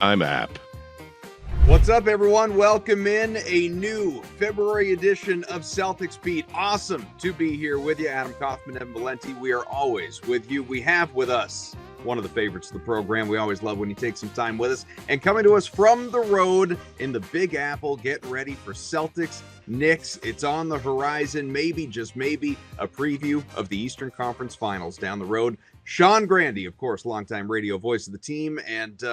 I'm app. What's up, everyone? Welcome in a new February edition of Celtics Beat. Awesome to be here with you. Adam Kaufman and Valenti. We are always with you. We have with us one of the favorites of the program. We always love when you take some time with us. And coming to us from the road in the Big Apple, getting ready for Celtics Knicks. It's on the horizon. Maybe, just maybe, a preview of the Eastern Conference Finals down the road. Sean Grande, of course, longtime radio voice of the team. And,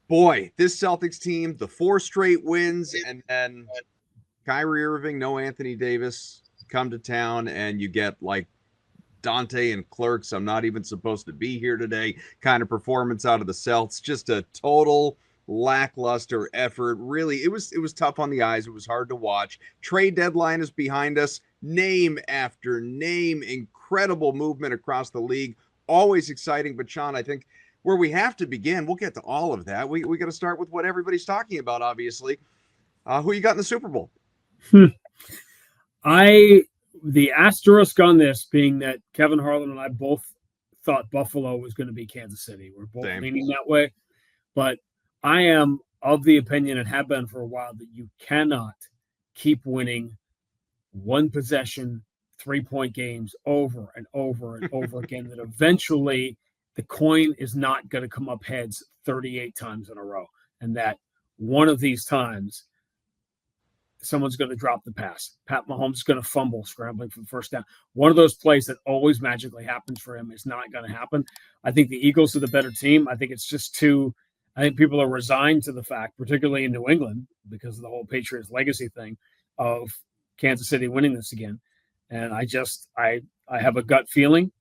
boy, this Celtics team, the 4 straight wins, and then Kyrie Irving, no Anthony Davis, come to town, and you get like Dante and Clerks, I'm not even supposed to be here today, kind of performance out of the Celts. Just a total lackluster effort. Really, it was tough on the eyes. It was hard to watch. Trade deadline is behind us. Name after name, incredible movement across the league. Always exciting, but Sean, I think where we have to begin, we'll get to all of that. We got to start with what everybody's talking about, obviously. Who you got in the Super Bowl? The asterisk on this being that Kevin Harlan and I both thought Buffalo was going to be Kansas City. We're both leaning that way. But I am of the opinion, and have been for a while, that you cannot keep winning one possession, 3-point games over and over and over again, that eventually the coin is not going to come up heads 38 times in a row. And that one of these times, someone's going to drop the pass. Pat Mahomes is going to fumble, scrambling for the first down. One of those plays that always magically happens for him is not going to happen. I think the Eagles are the better team. I think it's just I think people are resigned to the fact, particularly in New England, because of the whole Patriots legacy thing, of Kansas City winning this again. And I have a gut feeling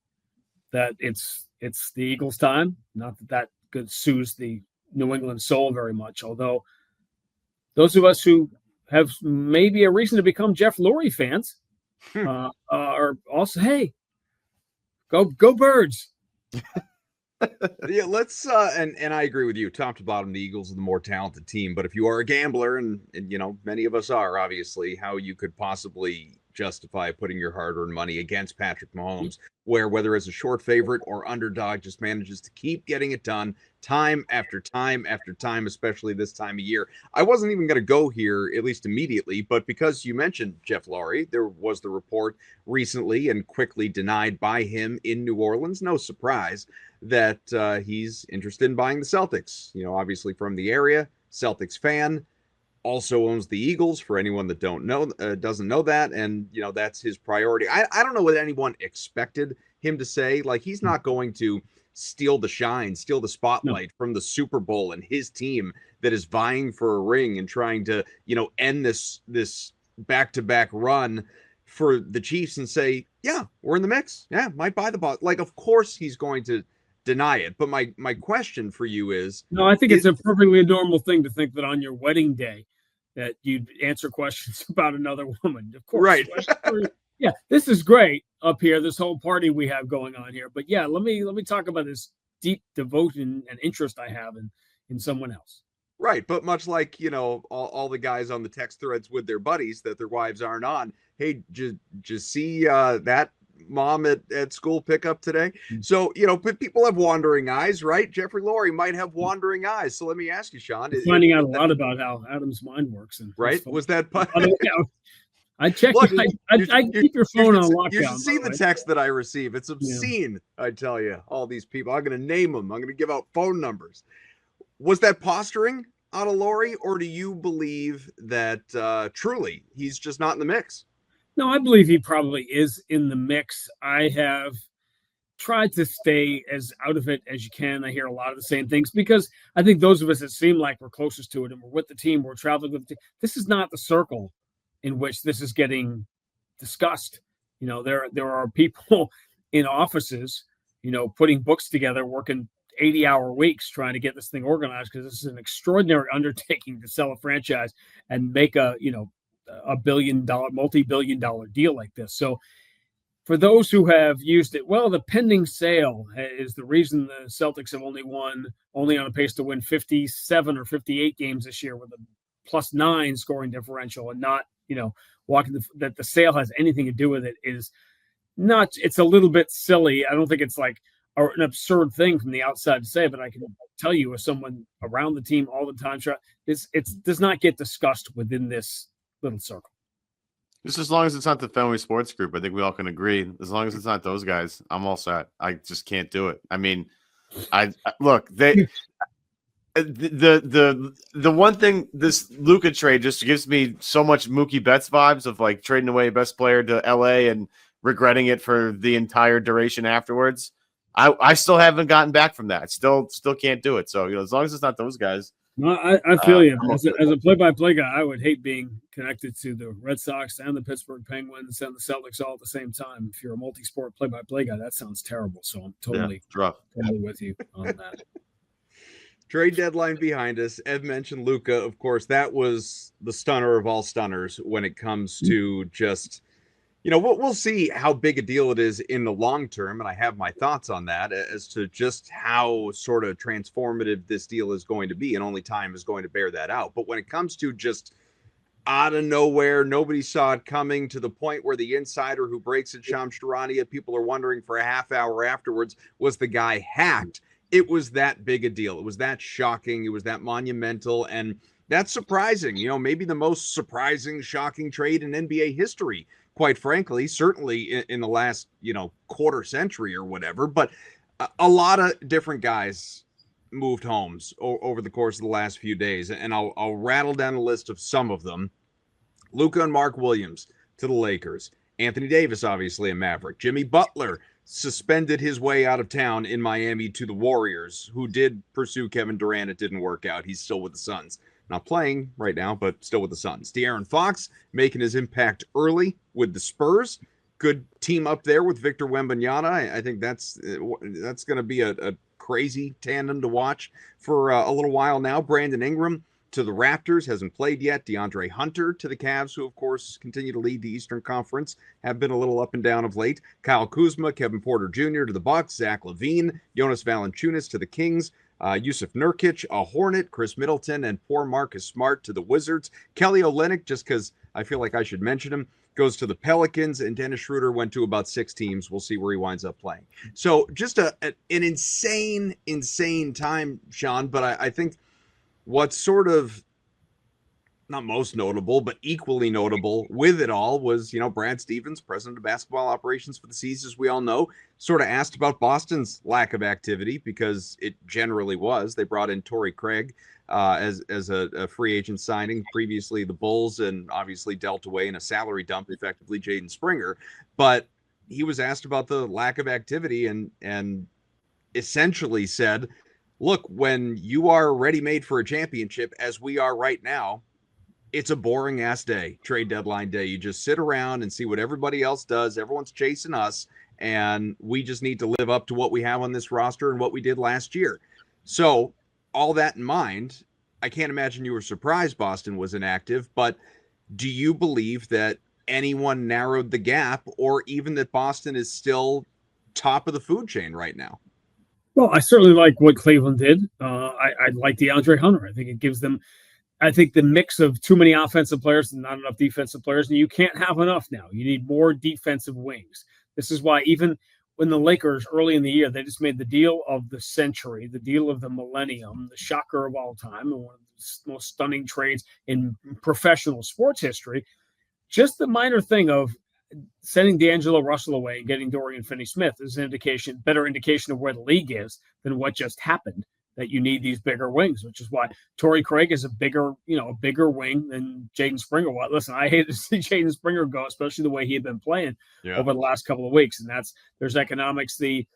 that it's the Eagles' time. Not that soothes the New England soul very much, although those of us who have maybe a reason to become Jeff Lurie fans are also, hey, go Birds. Yeah, let's and I agree with you. Top to bottom, the Eagles are the more talented team. But if you are a gambler, and you know many of us are, obviously, how you could possibly justify putting your hard-earned money against Patrick Mahomes, whether as a short favorite or underdog, just manages to keep getting it done time after time after time, especially this time of year. I wasn't even going to go here, at least immediately, but because you mentioned Jeff Lurie, there was the report recently and quickly denied by him in New Orleans. No surprise that he's interested in buying the Celtics. You know, obviously from the area, Celtics fan. Also owns the Eagles, for anyone that doesn't know that, and you know that's his priority. I don't know what anyone expected him to say. Like, he's not going to steal the spotlight from the Super Bowl and his team that is vying for a ring and trying to, you know, end this back-to-back run for the Chiefs and say, yeah, we're in the mix. Yeah, might buy the ball. Like, of course he's going to deny it. But my question for you is, no, I think it's a perfectly normal thing to think that on your wedding day that you'd answer questions about another woman. Of course. Right. Yeah, this is great up here, this whole party we have going on here. But yeah, let me talk about this deep devotion and interest I have in someone else. Right. But much like, you know, all the guys on the text threads with their buddies that their wives aren't on. Hey, just see that mom at school pickup today. So, you know, but people have wandering eyes, right? Jeffrey Lurie might have wandering eyes. So let me ask you, Sean. Finding out a lot about how Adam's mind works. And right? Was that I check. Look, I keep your phone on lockdown. You should see the text that I receive. It's obscene. Yeah. I tell you, all these people. I'm going to name them. I'm going to give out phone numbers. Was that posturing out of Lurie, or do you believe that truly he's just not in the mix? No, I believe he probably is in the mix. I have tried to stay as out of it as you can. I hear a lot of the same things because I think those of us that seem like we're closest to it and we're with the team, we're traveling with the team. This is not the circle in which this is getting discussed. You know, there are people in offices, you know, putting books together, working 80-hour weeks trying to get this thing organized because this is an extraordinary undertaking to sell a franchise and make a multi-billion-dollar deal like this. So for those who have used it, well, the pending sale is the reason the Celtics have only on a pace to win 57 or 58 games this year with a +9 scoring differential, and not, you know, that the sale has anything to do with it is not. It's a little bit silly. I don't think it's like, are an absurd thing from the outside to say, but I can tell you as someone around the team all the time, it does not get discussed within this little circle. Just as long as it's not the Fenway Sports Group, I think we all can agree. As long as it's not those guys, I'm all set. I just can't do it. I mean, look, the one thing, this Luka trade just gives me so much Mookie Betts vibes of like trading away best player to LA and regretting it for the entire duration afterwards. I still haven't gotten back from that. Still can't do it. So, as long as it's not those guys. No, I feel you. As a play-by-play guy, I would hate being connected to the Red Sox and the Pittsburgh Penguins and the Celtics all at the same time. If you're a multi-sport play-by-play guy, that sounds terrible. So I'm totally with you on that. Trade deadline behind us. Ev mentioned Luka. Of course, that was the stunner of all stunners when it comes to just, we'll see how big a deal it is in the long term. And I have my thoughts on that as to just how sort of transformative this deal is going to be. And only time is going to bear that out. But when it comes to just out of nowhere, nobody saw it coming, to the point where the insider who breaks it, Shams Charania, people are wondering for a half hour afterwards, was the guy hacked? It was that big a deal. It was that shocking. It was that monumental. And that's surprising. Maybe the most surprising, shocking trade in NBA history, quite frankly, certainly in the last, quarter century or whatever. But a lot of different guys moved homes over the course of the last few days. And I'll rattle down a list of some of them. Luka and Mark Williams to the Lakers. Anthony Davis, obviously a Maverick. Jimmy Butler suspended his way out of town in Miami to the Warriors, who did pursue Kevin Durant. It didn't work out. He's still with the Suns. Not playing right now, but still with the Suns. De'Aaron Fox making his impact early with the Spurs. Good team up there with Victor Wembanyama. I think that's going to be a crazy tandem to watch for a little while now. Brandon Ingram to the Raptors, hasn't played yet. DeAndre Hunter to the Cavs, who, of course, continue to lead the Eastern Conference, have been a little up and down of late. Kyle Kuzma, Kevin Porter Jr. to the Bucks, Zach LaVine, Jonas Valanciunas to the Kings, Yusuf Nurkic, a Hornet, Chris Middleton, and poor Marcus Smart to the Wizards. Kelly Olynyk, just because I feel like I should mention him, goes to the Pelicans, and Dennis Schroeder went to about 6 teams. We'll see where he winds up playing. So just an insane time, Sean, but I think what's sort of not most notable, but equally notable with it all was, Brad Stevens, president of basketball operations for the C's, as we all know, sort of asked about Boston's lack of activity, because it generally was. They brought in Torrey Craig as a free agent signing. Previously, the Bulls, and obviously dealt away in a salary dump, effectively Jaden Springer. But he was asked about the lack of activity and essentially said, look, when you are ready-made for a championship, as we are right now, it's a boring-ass day, trade deadline day. You just sit around and see what everybody else does. Everyone's chasing us, and we just need to live up to what we have on this roster and what we did last year. So all that in mind, I can't imagine you were surprised Boston was inactive, but do you believe that anyone narrowed the gap, or even that Boston is still top of the food chain right now? Well, I certainly like what Cleveland did. I like DeAndre Hunter. I think it gives them, I think, the mix of too many offensive players and not enough defensive players, and you can't have enough now. You need more defensive wings. This is why even when the Lakers early in the year, they just made the deal of the century, the deal of the millennium, the shocker of all time, and one of the most stunning trades in professional sports history. Just the minor thing of sending D'Angelo Russell away and getting Dorian Finney-Smith is an better indication of where the league is than what just happened, that you need these bigger wings, which is why Torrey Craig is a bigger wing than Jaden Springer was. Listen, I hated to see Jaden Springer go, especially the way he had been playing over the last couple of weeks. And there's economics. Being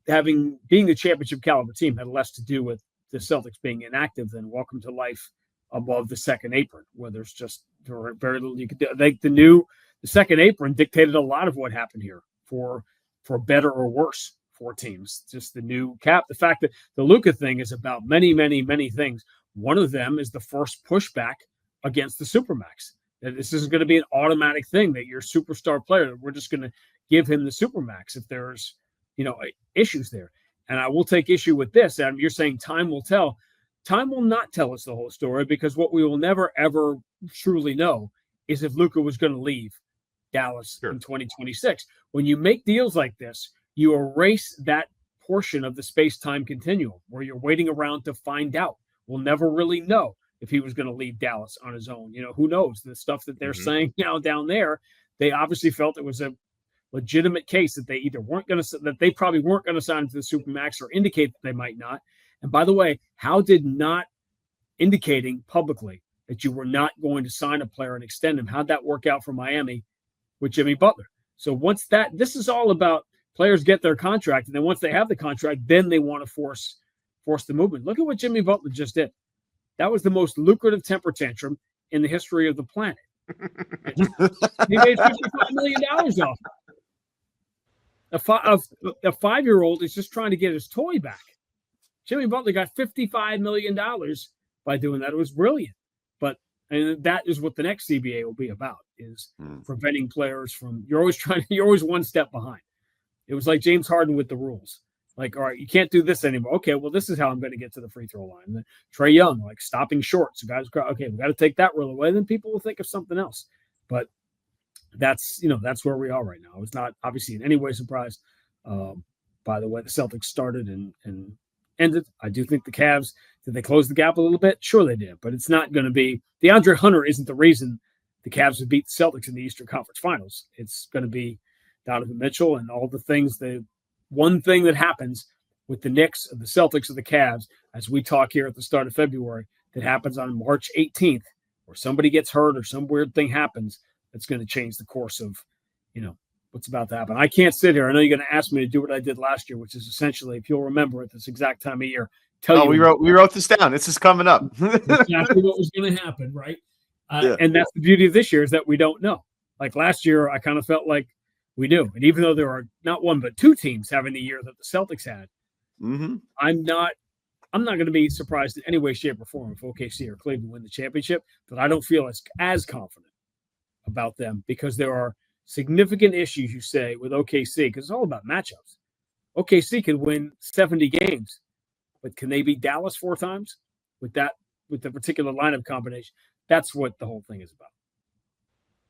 the championship caliber team had less to do with the Celtics being inactive than welcome to life above the second apron, where there's just very little you could do. Like the second apron dictated a lot of what happened here for better or worse for teams. Just the new cap. The fact that the Luka thing is about many, many, many things. One of them is the first pushback against the Supermax. That this isn't going to be an automatic thing that your superstar player, we're just going to give him the Supermax if there's, issues there. And I will take issue with this. Adam, you're saying time will tell. Time will not tell us the whole story, because what we will never, ever truly know is if Luka was going to leave Dallas in 2026. When you make deals like this, you erase that portion of the space-time continuum where you're waiting around to find out. We'll never really know if he was going to leave Dallas on his own. Who knows? The stuff that they're saying now down there, they obviously felt it was a legitimate case that they either that they probably weren't going to sign to the Supermax or indicate that they might not. And by the way, how did not indicating publicly that you were not going to sign a player and extend him, how'd that work out for Miami with Jimmy Butler? So once this is all about players get their contract, and then once they have the contract, then they want to force the movement. Look at what Jimmy Butler just did. That was the most lucrative temper tantrum in the history of the planet. He made $55 million off it. A 5-year-old is just trying to get his toy back. Jimmy Butler got $55 million by doing that. It was brilliant. And that is what the next CBA will be about, is preventing players from, you're always one step behind. It was like James Harden with the rules. Like, all right, you can't do this anymore. Okay, well, this is how I'm going to get to the free throw line. And then Trae Young, like stopping short. So guys, okay, we got to take that rule away. Then people will think of something else. But that's where we are right now. I was not obviously in any way surprised by the way the Celtics started and ended. I do think the Cavs, did they close the gap a little bit? Sure they did, but it's not going to be – DeAndre Hunter isn't the reason the Cavs would beat the Celtics in the Eastern Conference Finals. It's going to be Donovan Mitchell and all the things. The one thing that happens with the Knicks, the Celtics, or the Cavs, as we talk here at the start of February, that happens on March 18th, where somebody gets hurt or some weird thing happens, that's going to change the course of, what's about to happen. I can't sit here. I know you're going to ask me to do what I did last year, which is essentially, if you'll remember at this exact time of year, we wrote this down. This is coming up. Exactly what was going to happen, right? And that's the beauty of this year, is that we don't know. Like last year, I kind of felt like we knew. And even though there are not one but two teams having the year that the Celtics had, I'm not going to be surprised in any way, shape, or form if OKC or Cleveland win the championship. But I don't feel as confident about them, because there are significant issues, you say, with OKC, because it's all about matchups. OKC could win 70 games, but can they beat Dallas 4 times with the particular lineup combination? That's what the whole thing is about.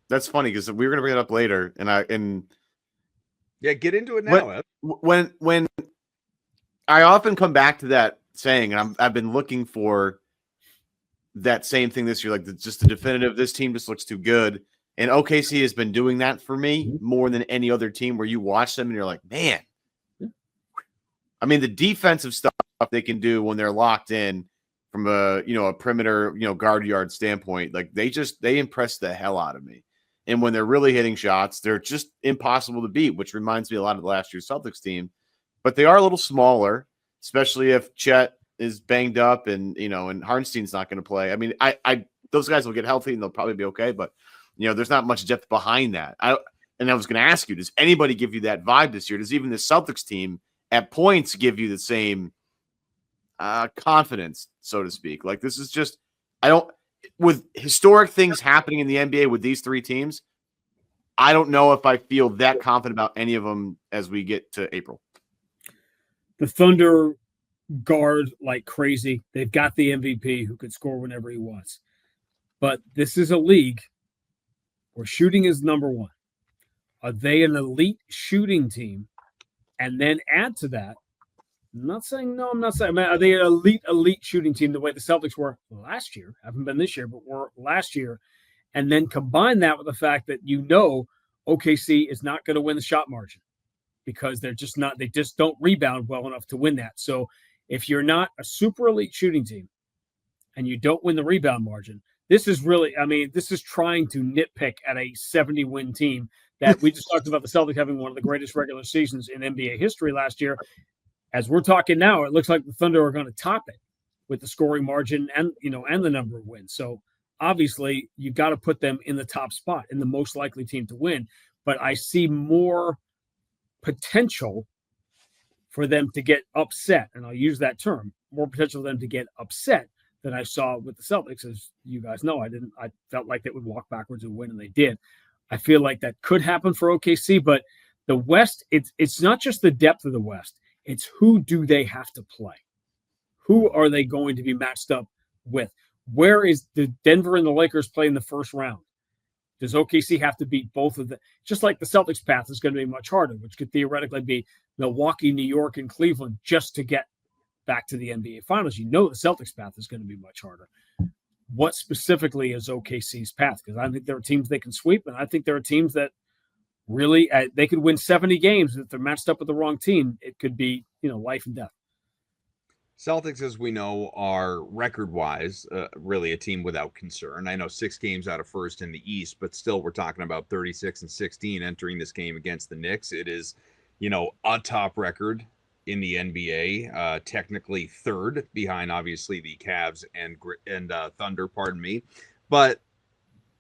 That's funny, because we were going to bring it up later, and get into it now. When I often come back to that saying, and I've been looking for that same thing this year, like just the definitive, this team just looks too good. And OKC has been doing that for me more than any other team, where you watch them and you're like, man, I mean, the defensive stuff they can do when they're locked in from a perimeter, guard yard standpoint, like they impress the hell out of me. And when they're really hitting shots, they're just impossible to beat, which reminds me a lot of the last year's Celtics team. But they are a little smaller, especially if Chet is banged up and Hartenstein's not going to play. I mean, I those guys will get healthy and they'll probably be okay, but there's not much depth behind that. I was going to ask you, does anybody give you that vibe this year? Does even the Celtics team at points give you the same confidence, so to speak? Like, this is just, with historic things happening in the NBA with these three teams, I don't know if I feel that confident about any of them as we get to April. The Thunder guard like crazy. They've got the MVP who could score whenever he wants. But this is a league where shooting is number one. Are they an elite shooting team? And then add to that, I'm not saying, are they an elite shooting team the way the Celtics were last year? Haven't been this year, but were last year. And then combine that with the fact that OKC is not going to win the shot margin, because they just don't rebound well enough to win that. So if you're not a super elite shooting team and you don't win the rebound margin, this is trying to nitpick at a 70-win team that we just talked about the Celtics having one of the greatest regular seasons in NBA history last year. As we're talking now, it looks like the Thunder are going to top it with the scoring margin and the number of wins. So obviously you've got to put them in the top spot and the most likely team to win. But I see more potential for them to get upset, and I'll use that term, more potential for them to get upset than I saw with the Celtics. As you guys know, I felt like they would walk backwards and win, and they did. I feel like that could happen for OKC, but the West, it's not just the depth of the West. It's who do they have to play? Who are they going to be matched up with? Where is the Denver and the Lakers play in the first round? Does OKC have to beat both of them? Just like the Celtics path is going to be much harder, which could theoretically be Milwaukee, New York, and Cleveland just to get back to the NBA Finals. The Celtics path is going to be much harder. What specifically is OKC's path? Because I think there are teams they can sweep, and I think there are teams that really they could win 70 games. If they're matched up with the wrong team, it could be life and death. Celtics, as we know, are record-wise really a team without concern. I know 6 games out of first in the East, but still we're talking about 36-16 entering this game against the Knicks. It is, a top record in the NBA, technically third behind, obviously, the Cavs and Thunder, pardon me. But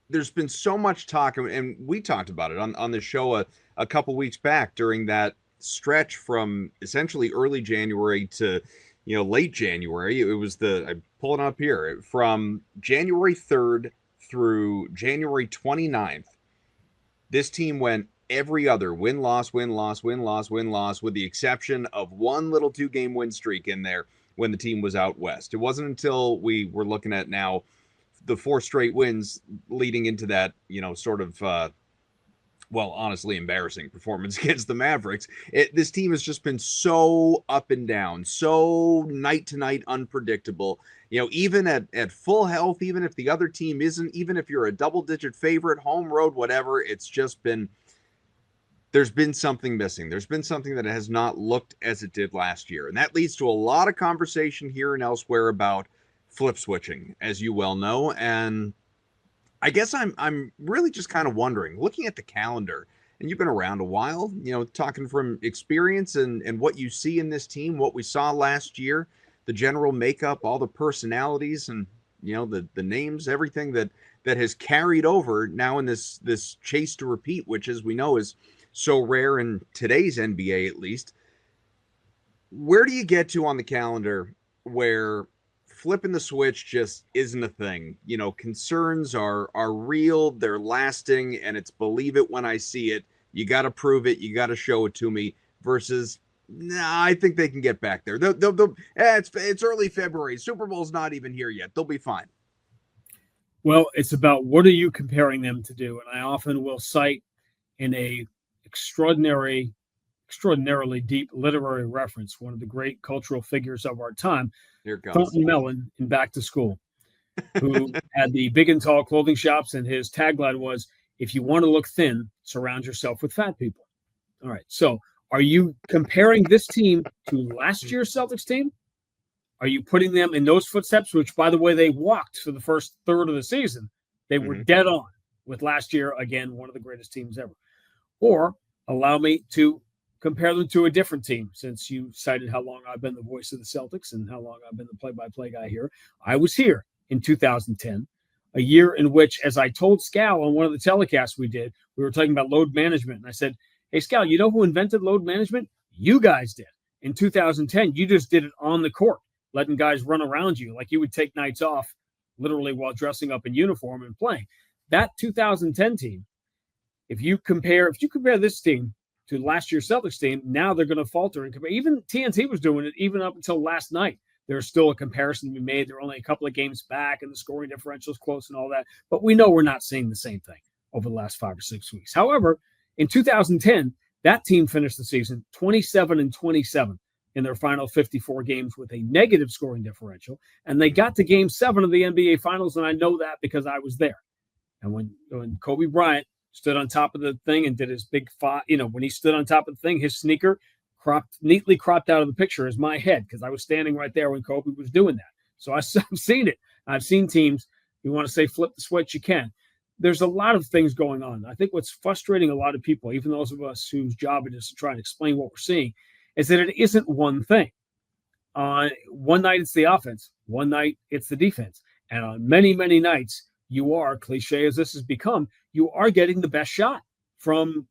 there's been so much talk, and we talked about it on the show a couple weeks back during that stretch from essentially early January to late January. It was I'm pulling up here, from January 3rd through January 29th. This team went every other win-loss, win-loss, win-loss, win-loss, with the exception of one little 2-game win streak in there when the team was out west. It wasn't until we were looking at now the 4 straight wins leading into that, honestly embarrassing performance against the Mavericks. This team has just been so up and down, so night to night unpredictable. Even at full health, even if the other team isn't, even if you're a double-digit favorite, home, road, whatever, it's just been, there's been something missing. There's been something that has not looked as it did last year. And that leads to a lot of conversation here and elsewhere about flip switching, as you well know. And I guess I'm really just kind of wondering, looking at the calendar, and you've been around a while, talking from experience and what you see in this team, what we saw last year, the general makeup, all the personalities and, the names, everything that has carried over now in this chase to repeat, which, as we know, is so rare in today's NBA, at least. Where do you get to on the calendar where flipping the switch just isn't a thing? Concerns are real, they're lasting, and it's believe it when I see it. You got to prove it, you got to show it to me, versus, I think they can get back there. It's early February. Super Bowl's not even here yet. They'll be fine. Well, it's about what are you comparing them to do? And I often will cite in a extraordinarily deep literary reference one of the great cultural figures of our time, Thornton Mellon in Back to School, who had the big and tall clothing shops, and his tagline was, if you want to look thin, surround yourself with fat people. All right. So are you comparing this team to last year's Celtics team? Are you putting them in those footsteps, which, by the way, they walked for the first third of the season? They were dead on with last year, again, one of the greatest teams ever. Or allow me to compare them to a different team, since you cited how long I've been the voice of the Celtics and how long I've been the play-by-play guy here. I was here in 2010, a year in which, as I told Scal on one of the telecasts we did, we were talking about load management. And I said, hey, Scal, you know who invented load management? You guys did. In 2010, you just did it on the court, letting guys run around you like you would take nights off literally while dressing up in uniform and playing. That 2010 team, if you compare this team to last year's Celtics team, now they're going to falter and compare. Even TNT was doing it even up until last night. There's still a comparison to be made. They're only a couple of games back, and the scoring differential is close and all that. But we know we're not seeing the same thing over the last 5 or 6 weeks. However, in 2010, that team finished the season 27-27 in their final 54 games with a negative scoring differential, and they got to Game 7 of the NBA Finals, and I know that because I was there. And when Kobe Bryant stood on top of the thing and did his big when he stood on top of the thing, his sneaker neatly cropped out of the picture is my head, because I was standing right there when Kobe was doing that. So I've seen it. I've seen teams, you want to say flip the switch, you can. There's a lot of things going on. I think what's frustrating a lot of people, even those of us whose job it is to try and explain what we're seeing, is that it isn't one thing. One night it's the offense, one night it's the defense. And on many, many nights, you are, cliche as this has become, you are getting the best shot from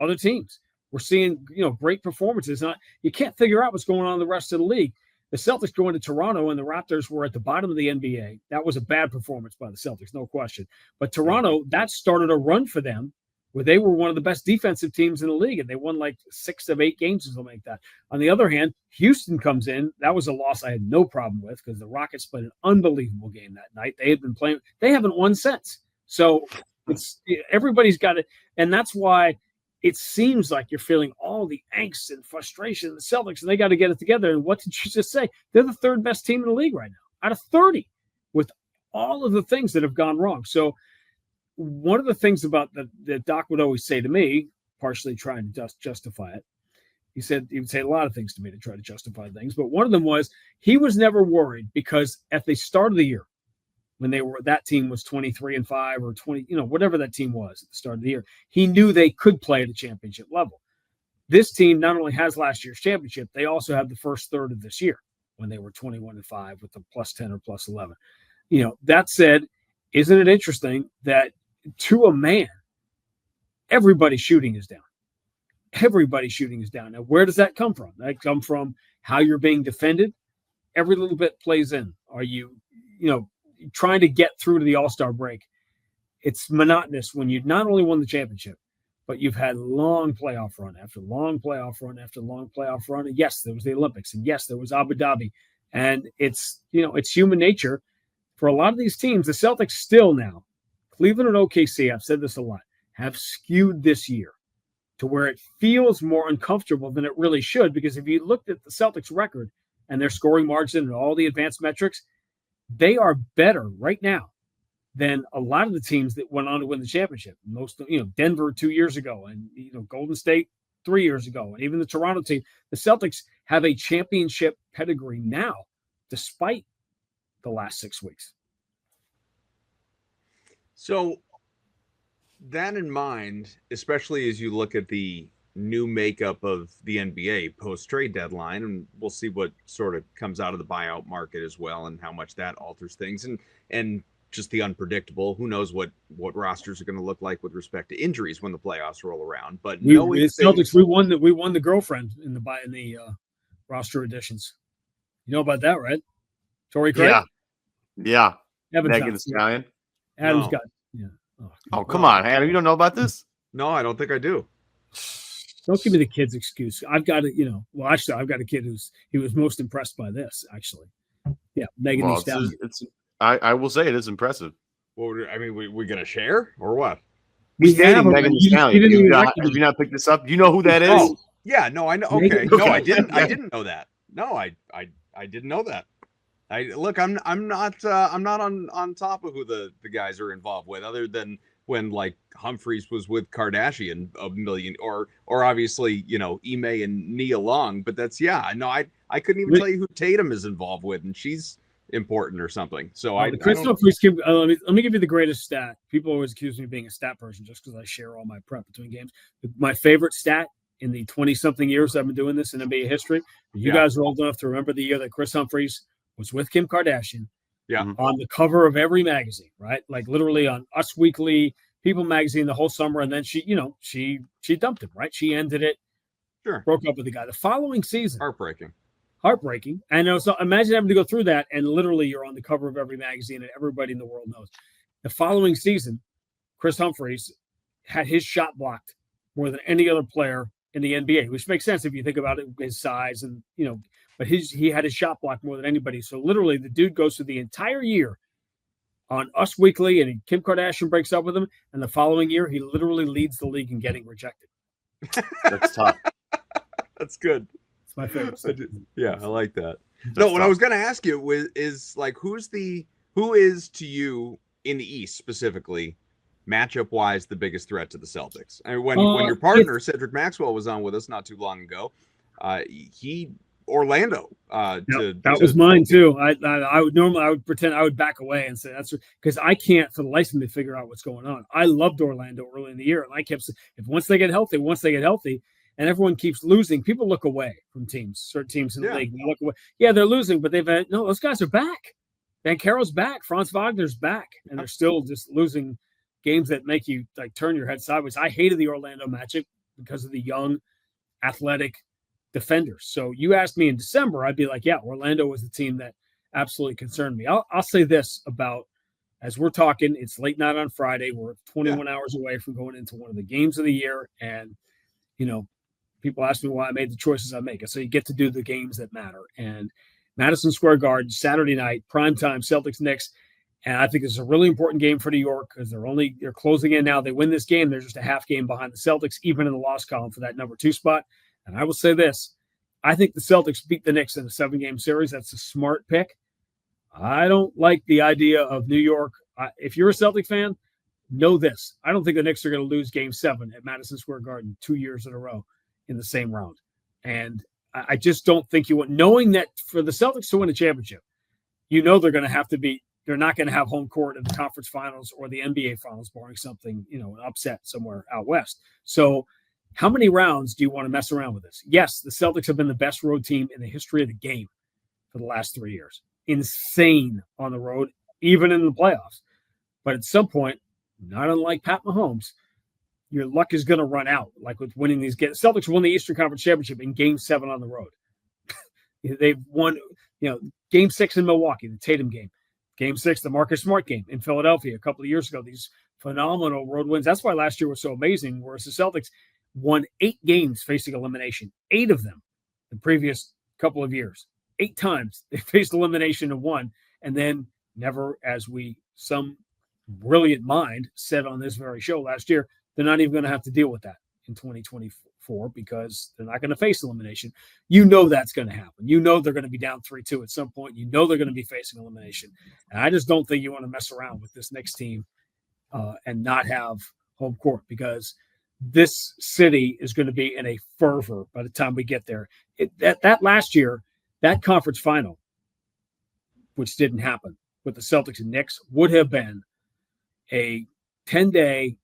other teams. We're seeing, great performances. You can't figure out what's going on in the rest of the league. The Celtics going to Toronto, and the Raptors were at the bottom of the NBA. That was a bad performance by the Celtics, no question. But Toronto, that started a run for them where they were one of the best defensive teams in the league, and they won like 6 of 8 games or something like that. On the other hand, Houston comes in. That was a loss I had no problem with, because the Rockets played an unbelievable game that night. They had been playing. They haven't won since. So Everybody's got it, and that's why it seems like you're feeling all the angst and frustration in the Celtics, and they got to get it together. And what did you just say? They're the third best team in the league right now, out of 30, with all of the things that have gone wrong. So one of the things about that Doc would always say to me, partially trying to justify it, he would say a lot of things to me to try to justify things, but one of them was he was never worried because at the start of the year, when that team was 23-5 or 20, whatever that team was at the start of the year, he knew they could play at a championship level. This team not only has last year's championship, they also have the first third of this year when they were 21-5 with a +10 or +11. That said, isn't it interesting that to a man, everybody's shooting is down. Everybody's shooting is down. Now, where does that come from? That come from how you're being defended. Every little bit plays in. Are you, trying to get through to the All-Star break? It's monotonous when you not only won the championship, but you've had long playoff run after long playoff run after long playoff run. And yes, there was the Olympics, and yes, there was Abu Dhabi. And it's human nature for a lot of these teams. The Celtics still now, Cleveland and OKC, I've said this a lot, have skewed this year to where it feels more uncomfortable than it really should. Because if you looked at the Celtics record and their scoring margin and all the advanced metrics, they are better right now than a lot of the teams that went on to win the championship. Most, Denver 2 years ago, and Golden State 3 years ago, and even the Toronto team. The Celtics have a championship pedigree now, despite the last 6 weeks. So that in mind, especially as you look at the new makeup of the NBA post-trade deadline, and we'll see what sort of comes out of the buyout market as well and how much that alters things, and just the unpredictable. Who knows what rosters are going to look like with respect to injuries when the playoffs roll around. But Celtics, we won the girlfriend in the roster additions. You know about that, right? Torrey Craig? Yeah. Megan Thee Stallion. Adam's No. got, yeah. Oh, come on, Adam. You don't know about this? No, I don't think I do. Don't give me the kid's excuse. I've got actually, I've got a kid he was most impressed by this, actually. Yeah, Megan Thee Stallion. I will say it is impressive. Well, I mean, we going to share or what? We have Megan Thee Stallion. Have you not picked this up? Do you know who that is? Oh, yeah, no, I know. Okay. No, I didn't. I didn't know that. No, I didn't know that. I'm not on top of who the guys are involved with, other than when like Humphreys was with Kardashian a million, or obviously Ime and Nia Long. But that's I couldn't even tell you who Tatum is involved with, and she's important or something. So Chris Humphreys. Let me give you the greatest stat. People always accuse me of being a stat person just because I share all my prep between games. My favorite stat in the 20-something years I've been doing this in NBA history. You guys are old enough to remember the year that Chris Humphreys was with Kim Kardashian. Yeah. On the cover of every magazine, right? Like literally on Us Weekly, People Magazine the whole summer. And then she dumped him, right? She ended it. Sure. Broke up with the guy. The following season. Heartbreaking. And so imagine having to go through that, and literally you're on the cover of every magazine and everybody in the world knows. The following season, Chris Humphreys had his shot blocked more than any other player in the NBA, which makes sense if you think about it, his size and, but he had his shot blocked more than anybody. So literally the dude goes through the entire year on Us Weekly, and Kim Kardashian breaks up with him. And the following year, he literally leads the league in getting rejected. That's tough. That's good. It's my favorite. Yeah, I like that. What I was going to ask you is like, who is to you in the East specifically, matchup wise, the biggest threat to the Celtics? I mean, when your partner Cedric Maxwell was on with us not too long ago, Orlando. That was mine too. I would pretend I would back away and say that's because I can't for the life of me figure out what's going on. I loved Orlando early in the year, and I kept saying, once they get healthy, and everyone keeps losing, people look away from certain teams in the league. They look away. Yeah, they're losing, but those guys are back. Banchero's back. Franz Wagner's back, and they're still just losing games that make you like turn your head sideways. I hated the Orlando matchup because of the young, athletic defenders. So you asked me in December, I'd be like, yeah, Orlando was the team that absolutely concerned me. I'll say this about, as we're talking, it's late night on Friday. We're 21 hours away from going into one of the games of the year. And, people ask me why I made the choices I make. So you get to do the games that matter. And Madison Square Garden, Saturday night, primetime, Celtics Knicks. And I think this is a really important game for New York because they're closing in now. They win this game, they're just a half game behind the Celtics, even in the loss column for that number 2 spot. And I will say this. I think the Celtics beat the Knicks in a 7-game series. That's a smart pick. I don't like the idea of New York. If you're a Celtic fan, know this. I don't think the Knicks are going to lose Game 7 at Madison Square Garden 2 years in a row in the same round. And I just don't think you want, knowing that for the Celtics to win a championship, they're going to have to be, they're not going to have home court in the conference finals or the NBA finals, barring something, an upset somewhere out west. So how many rounds do you want to mess around with this? Yes, the Celtics have been the best road team in the history of the game for the last 3 years. Insane on the road, even in the playoffs. But at some point, not unlike Pat Mahomes, your luck is going to run out. Like with winning these games, Celtics won the Eastern Conference Championship in Game 7 on the road. They've won, Game 6 in Milwaukee, the Tatum game. Game 6, the Marcus Smart game in Philadelphia a couple of years ago. These phenomenal road wins. That's why last year was so amazing, whereas the Celtics won 8 games facing elimination. 8 of them the previous couple of years. 8 times they faced elimination and won, and then never, as some brilliant mind said on this very show last year, they're not even going to have to deal with that in 2024 because they're not going to face elimination. That's going to happen. They're going to be down 3-2 at some point. They're going to be facing elimination. And I just don't think you want to mess around with this next team and not have home court because this city is going to be in a fervor by the time we get there. That last year, that conference final, which didn't happen with the Celtics and Knicks, would have been a 10-day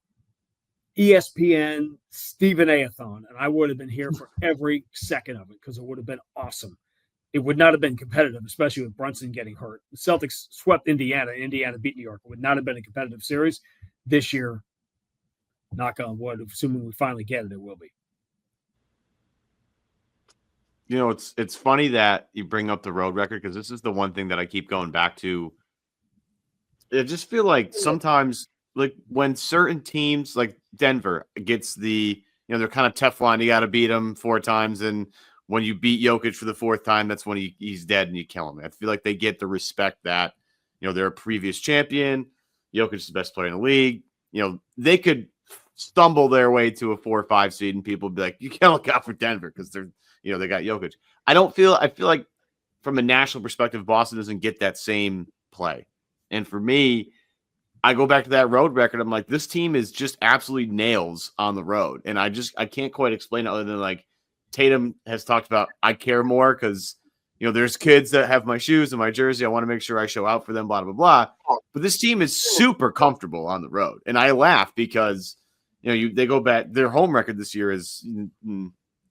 ESPN Stephen A-a-thon, and I would have been here for every second of it because it would have been awesome. It would not have been competitive, especially with Brunson getting hurt. The Celtics swept Indiana. Indiana beat New York. It would not have been a competitive series. This year, knock on wood, assuming we finally get it, it will be. It's funny that you bring up the road record because this is the one thing that I keep going back to. I just feel like sometimes, like when certain teams like Denver gets they're kind of Teflon. You got to beat them 4 times, and when you beat Jokic for the 4th time, that's when he's dead and you kill him. I feel like they get the respect that they're a previous champion. Jokic is the best player in the league. They could stumble their way to a 4 or 5 seed, and people would be like, "You can't look out for Denver because they're." They got Jokic. I feel like from a national perspective, Boston doesn't get that same play. And for me, I go back to that road record. I'm like, this team is just absolutely nails on the road. And I can't quite explain it other than like Tatum has talked about, I care more because, there's kids that have my shoes and my jersey. I want to make sure I show out for them, blah, blah, blah. But this team is super comfortable on the road. And I laugh because, they go back, their home record this year is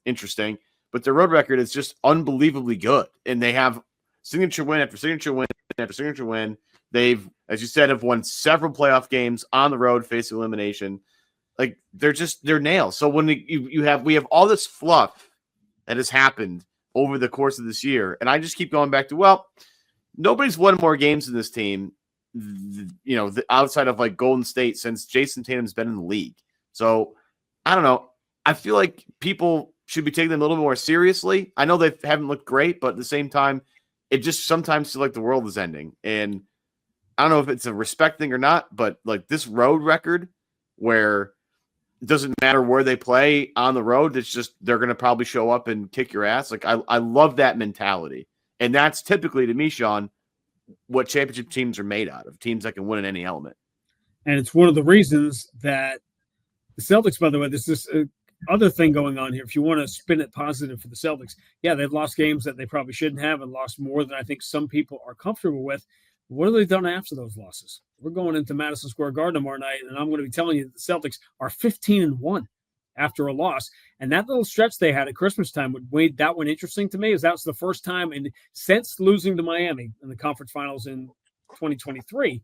interesting. But their road record is just unbelievably good. And they have signature win after signature win after signature win. They've, as you said, have won several playoff games on the road facing elimination. Like they're nails. So when we have all this fluff that has happened over the course of this year, and I just keep going back to, nobody's won more games in this team, outside of like Golden State since Jayson Tatum's been in the league. So I don't know. I feel like people should be taking them a little more seriously. I know they haven't looked great, but at the same time, it just sometimes feels like the world is ending. And I don't know if it's a respect thing or not, but like this road record where it doesn't matter where they play on the road, it's just they're going to probably show up and kick your ass. Like I love that mentality. And that's typically, to me, Sean, what championship teams are made out of, teams that can win in any element. And it's one of the reasons that the Celtics, by the way, there's this other thing going on here. If you want to spin it positive for the Celtics, they've lost games that they probably shouldn't have and lost more than I think some people are comfortable with. What have they done after those losses? We're going into Madison Square Garden tomorrow night, and I'm going to be telling you that the Celtics are 15-1 after a loss. And that little stretch they had at Christmas time, what made that one interesting to me is that was the first time since losing to Miami in the conference finals in 2023,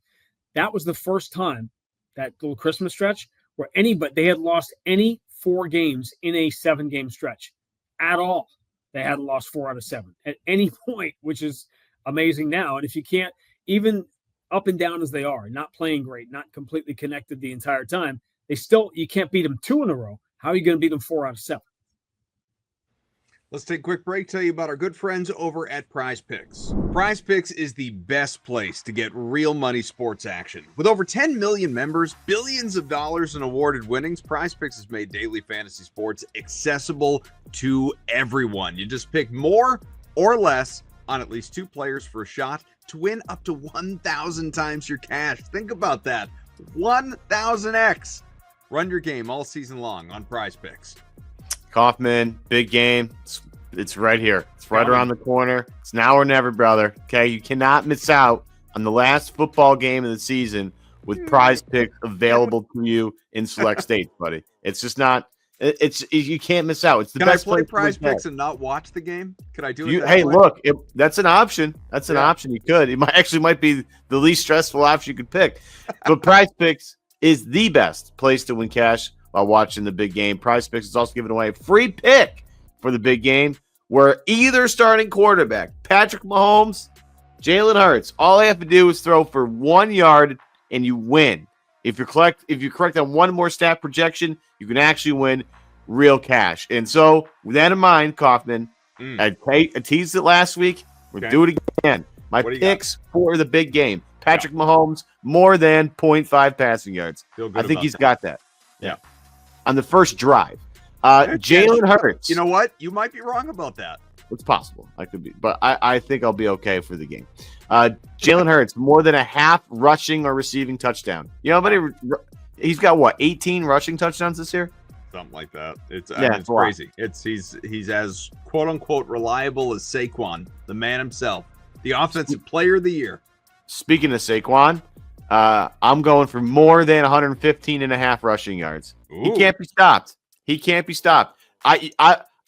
that was the first time, that little Christmas stretch, where they had lost any 4 games in a 7-game stretch at all. They hadn't lost 4 out of 7 at any point, which is amazing now. And if you can't, even up and down as they are, not playing great, not completely connected the entire time, you can't beat them 2 in a row. How are you going to beat them 4 out of 7? Let's take a quick break, tell you about our good friends over at Prize Picks. Prize Picks is the best place to get real money sports action. With over 10 million members, billions of dollars in awarded winnings, Prize Picks has made daily fantasy sports accessible to everyone. You just pick more or less on at least 2 players for a shot to win up to 1,000 times your cash. Think about that. 1,000x. Run your game all season long on Prize Picks. Kaufman, big game. It's right here. It's right around the corner. It's now or never, brother. Okay, you cannot miss out on the last football game of the season with Prize Picks available to you in select states, buddy. It's just not. You can't miss out. It's the best. Can I play Prize Picks and not watch the game? Can I do it? Hey, look, that's an option. That's an option. You could. It might be the least stressful option you could pick. But Prize Picks is the best place to win cash while watching the big game. Prize Picks is also giving away a free pick for the big game where either starting quarterback, Patrick Mahomes, Jalen Hurts, all they have to do is throw for 1 yard and you win. If you're correct on one more stat projection, you can actually win real cash. And so with that in mind, Kaufman, I teased it last week. We'll do it again. My picks for the big game. Patrick Mahomes, more than 0.5 passing yards. I think he's got that. Yeah. On the first drive. Jalen Hurts. You know what? You might be wrong about that. It's possible. I could be. But I think I'll be okay for the game. Jalen Hurts, more than a half rushing or receiving touchdown. You know how many? He's got, what, 18 rushing touchdowns this year? Something like that. It's crazy. He's as quote-unquote reliable as Saquon, the man himself. The offensive player of the year. Speaking of Saquon, I'm going for more than 115 and a half rushing yards. Ooh. He can't be stopped. I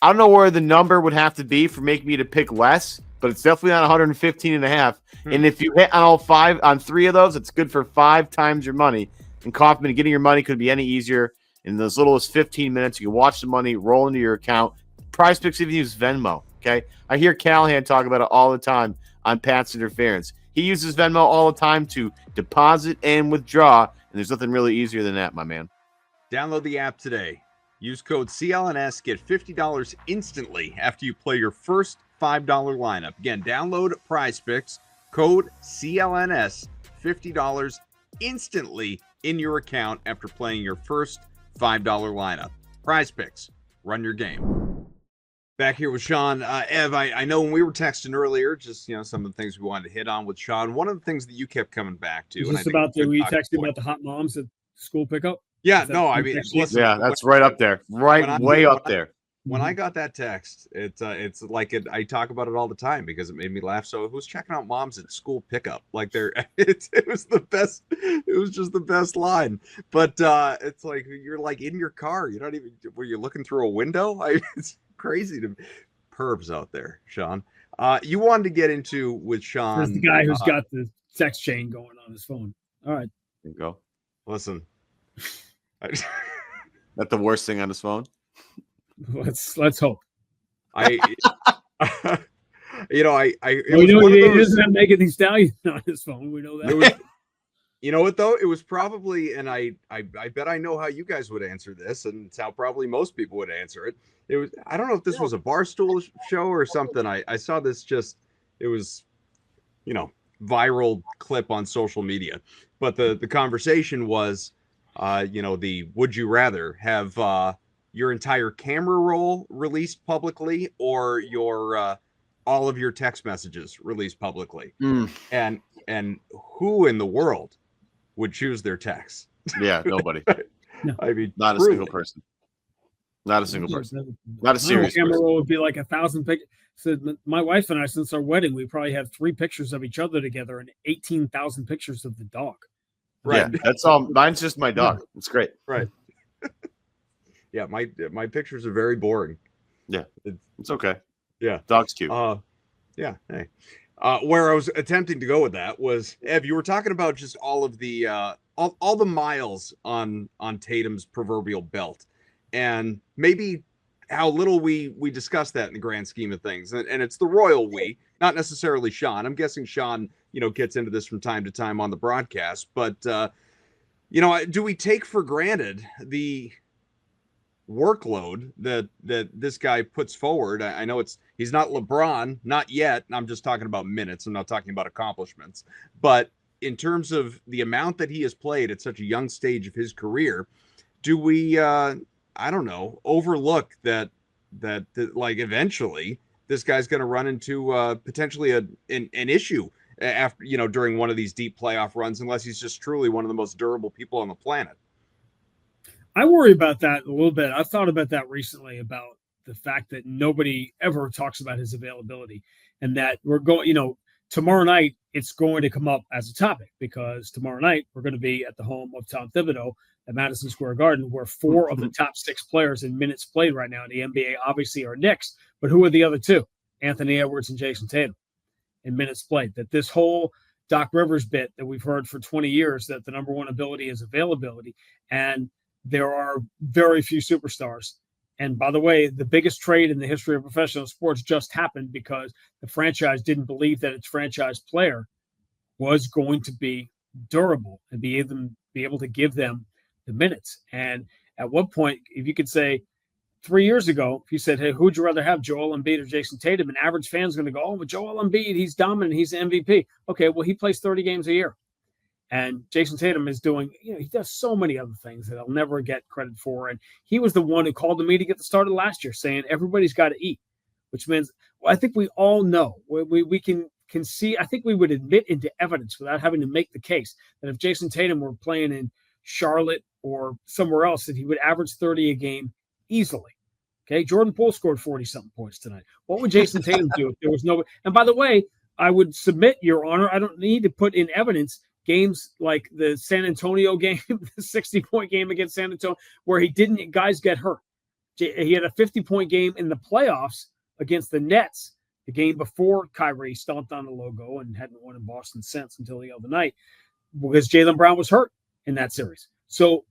don't know where the number would have to be for making me to pick less, but it's definitely not 115 and a half. And if you hit on 3 of those, it's good for 5 times your money. And Kaufman, getting your money could be any easier. In as little as 15 minutes, you can watch the money roll into your account. Prize Picks even use Venmo, okay? I hear Callahan talk about it all the time on Pat's Interference. He uses Venmo all the time to deposit and withdraw, and there's nothing really easier than that, my man. Download the app today. Use code CLNS. Get $50 instantly after you play your first $5 lineup. Again, download Prize Picks. Code CLNS. $50 instantly in your account after playing your first $5 lineup. Prize Picks. Run your game. Back here with Sean. Ev, I know when we were texting earlier, just some of the things we wanted to hit on with Sean. One of the things that you kept coming back to. Were you texting about the hot moms at school pickup? Yeah, no, I mean, listen, that's right up there, way up there. When I got that text, it's like I talk about it all the time because it made me laugh. So who's checking out moms at school pickup? Like it was the best. It was just the best line. But it's like you're like in your car. You're not even. Were you looking through a window? It's crazy to pervs out there, Sean. You wanted to get into with Sean. There's the guy who's got the text chain going on his phone. All right, there you go. Listen. That's the worst thing on his phone. Let's hope. He doesn't have Megan Thee Stallion on his phone. We know that. You know what though? It was probably, and I bet I know how you guys would answer this, and it's how probably most people would answer it. It was, I don't know if this was a Barstool show or something. I saw this it was, viral clip on social media, but the conversation was, the would you rather have your entire camera roll released publicly or your all of your text messages released publicly, and who in the world would choose their text? Yeah, nobody. I mean, not a single person. Not a single person. Not a serious camera person. roll would be like 1,000 pictures. So my wife and I, since our wedding, we probably have 3 pictures of each other together and 18,000 pictures of the dog. Right. Yeah, that's all. Mine's just my dog. It's great. Right. Yeah, my pictures are very boring. Yeah, it's okay. Yeah, dog's cute. Yeah. Hey, where I was attempting to go with that was, Ev, you were talking about just all of the all the miles on Tatum's proverbial belt, and maybe how little we discuss that in the grand scheme of things. And it's the royal we, not necessarily Sean. I'm guessing Sean, gets into this from time to time on the broadcast. But, do we take for granted the workload that this guy puts forward. I know he's not LeBron, not yet. I'm just talking about minutes. I'm not talking about accomplishments. But in terms of the amount that he has played at such a young stage of his career, do we I don't know, overlook that like eventually this guy's going to run into potentially an issue after, during one of these deep playoff runs, unless he's just truly one of the most durable people on the planet. I worry about that a little bit. I've thought about that recently, about the fact that nobody ever talks about his availability, and that we're going, tomorrow night it's going to come up as a topic, because tomorrow night we're going to be at the home of Tom Thibodeau at Madison Square Garden, where 4 of the top 6 players in minutes played right now in the NBA obviously are Knicks, but who are the other 2? Anthony Edwards and Jayson Tatum in minutes played. That this whole Doc Rivers bit that we've heard for 20 years, that the number one ability is availability, and there are very few superstars. And by the way, the biggest trade in the history of professional sports just happened because the franchise didn't believe that its franchise player was going to be durable and be able to give them the minutes. And at what point, if you could say 3 years ago, if you said, hey, who'd you rather have, Joel Embiid or Jayson Tatum? An average fan's going to go, oh, but Joel Embiid, he's dominant, he's the MVP. Okay, well, he plays 30 games a year. And Jayson Tatum is doing, he does so many other things that I'll never get credit for. And he was the one who called the meeting at the start of last year saying everybody's got to eat, which means, well, I think we all know, we can see, I think we would admit into evidence without having to make the case that if Jayson Tatum were playing in Charlotte or somewhere else, that he would average 30 a game easily. Okay, Jordan Poole scored 40-something points tonight. What would Jayson Tatum do if there was no? And by the way, I would submit, Your Honor, I don't need to put in evidence games like the San Antonio game, the 60-point game against San Antonio, where guys get hurt. He had a 50-point game in the playoffs against the Nets, the game before Kyrie stomped on the logo and hadn't won in Boston since until the other night, because Jaylen Brown was hurt in that series. So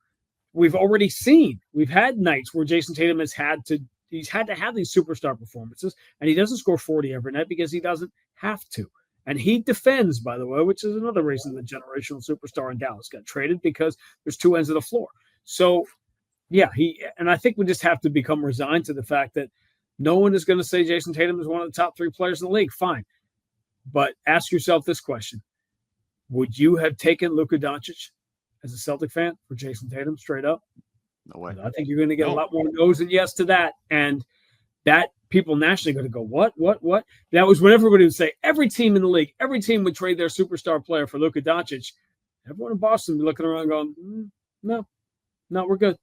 we've already seen, we've had nights where Jayson Tatum he's had to have these superstar performances, and he doesn't score 40 every night because he doesn't have to. And he defends, by the way, which is another reason the generational superstar in Dallas got traded, because there's 2 ends of the floor. So, yeah, and I think we just have to become resigned to the fact that no one is going to say Jayson Tatum is one of the top 3 players in the league. Fine. But ask yourself this question. Would you have taken Luka Doncic as a Celtic fan for Jayson Tatum straight up? No way. I think you're going to get a lot more no's and yes to that. And that people nationally are going to go, what? That was what everybody would say. Every team in the league, every team would trade their superstar player for Luka Doncic. Everyone in Boston would be looking around going, no, we're good.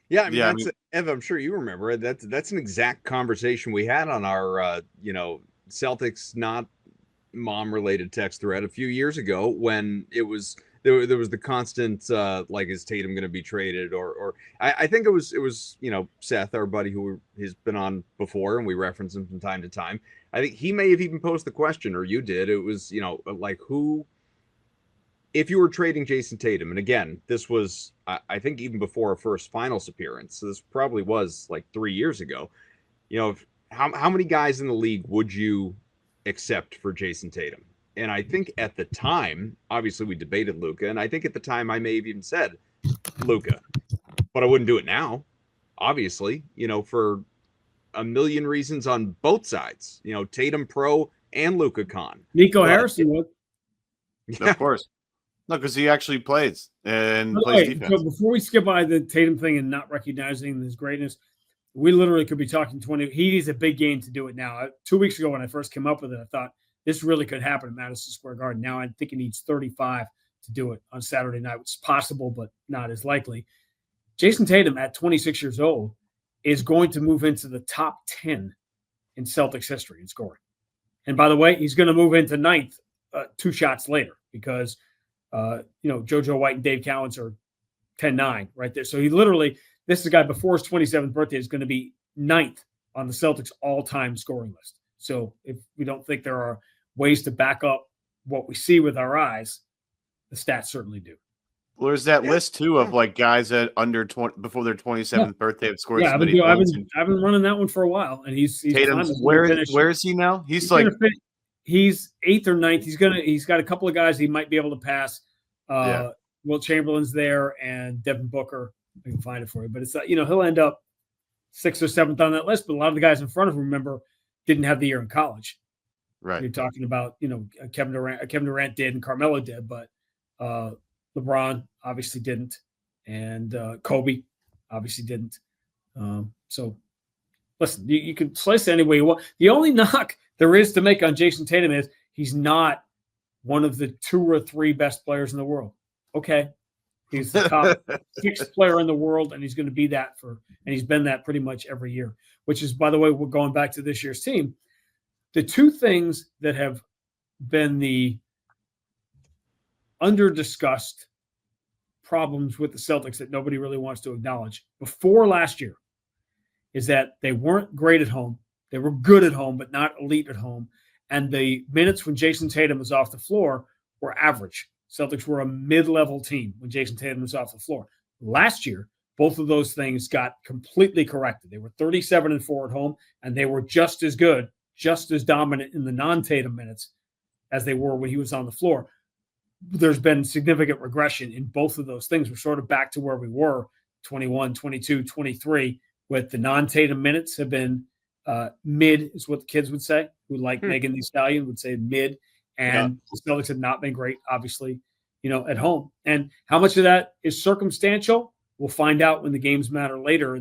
Yeah, Ev, I'm sure you remember it. That's an exact conversation we had on our, Celtics not mom-related text thread a few years ago, when it was there was the constant like, is Tatum going to be traded, or I think it was Seth, our buddy who has been on before, and we reference him from time to time. I think he may have even posed the question, or you did. It was like, who, if you were trading Jayson Tatum, and again, this was I think even before our first finals appearance, so this probably was like 3 years ago. How many guys in the league would you accept for Jayson Tatum? And I think at the time, obviously we debated Luka, and I think at the time I may have even said Luka, but I wouldn't do it now, obviously, for a million reasons on both sides, Tatum pro and Luka con. Nico Harrison would. Yeah. Of course. No, because he actually plays and plays defense. So before we skip by the Tatum thing and not recognizing his greatness, we literally could be talking 20. He needs a big game to do it now. 2 weeks ago when I first came up with it, I thought this really could happen at Madison Square Garden. Now I think he needs 35 to do it on Saturday night, which is possible, but not as likely. Jayson Tatum, at 26 years old, is going to move into the top 10 in Celtics history in scoring. And by the way, he's going to move into ninth 2 shots later, because JoJo White and Dave Cowens are 10-9 right there. So he literally, this is a guy before his 27th birthday is going to be 9th on the Celtics all-time scoring list. So if we don't think there are ways to back up what we see with our eyes, the stats certainly do. Well, there's that list too of like guys that under 20 before their 27th birthday have scored. Yeah, I've been running that one for a while, and he's Tatum's, where is he now? He's 8th or 9th. He's got a couple of guys he might be able to pass. Will Chamberlain's there, and Devin Booker I can find it for you. But it's he'll end up 6th or 7th on that list. But a lot of the guys in front of him, remember, didn't have the year in college. Right. You're talking about Kevin Durant did and Carmelo did, but LeBron obviously didn't, and Kobe obviously didn't. So listen, you can slice it any way you want. The only knock there is to make on Jayson Tatum is he's not one of the 2 or 3 best players in the world. Okay. He's the top 6th player in the world, and he's going to be that and he's been that pretty much every year, which is, by the way, we're going back to this year's team. The 2 things that have been the under-discussed problems with the Celtics that nobody really wants to acknowledge before last year is that they weren't great at home. They were good at home, but not elite at home. And the minutes when Jayson Tatum was off the floor were average. Celtics were a mid-level team when Jayson Tatum was off the floor. Last year, both of those things got completely corrected. They were 37-4 at home, and they were just as good, just as dominant in the non-Tatum minutes as they were when he was on the floor. There's been significant regression in both of those things. We're sort of back to where we were, 21, 22, 23, with the non-Tatum minutes have been mid, is what the kids would say, who like Megan Thee Stallion would say mid, and the Celtics have not been great, obviously, at home. And how much of that is circumstantial? We'll find out when the games matter later.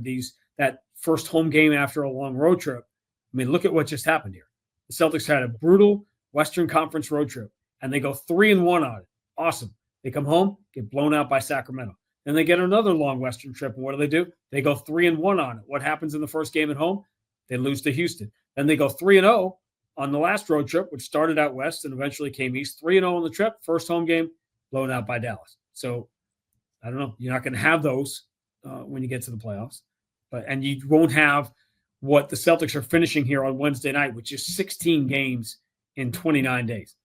That first home game after a long road trip. I mean, look at what just happened here. The Celtics had a brutal Western Conference road trip, and they go 3-1 on it. Awesome. They come home, get blown out by Sacramento. Then they get another long Western trip, and what do? They go 3-1 on it. What happens in the first game at home? They lose to Houston. Then they go 3-0 on the last road trip, which started out west and eventually came east. 3-0 on the trip. First home game, blown out by Dallas. So, I don't know. You're not going to have those when you get to the playoffs. And you won't have what the Celtics are finishing here on Wednesday night, which is 16 games in 29 days.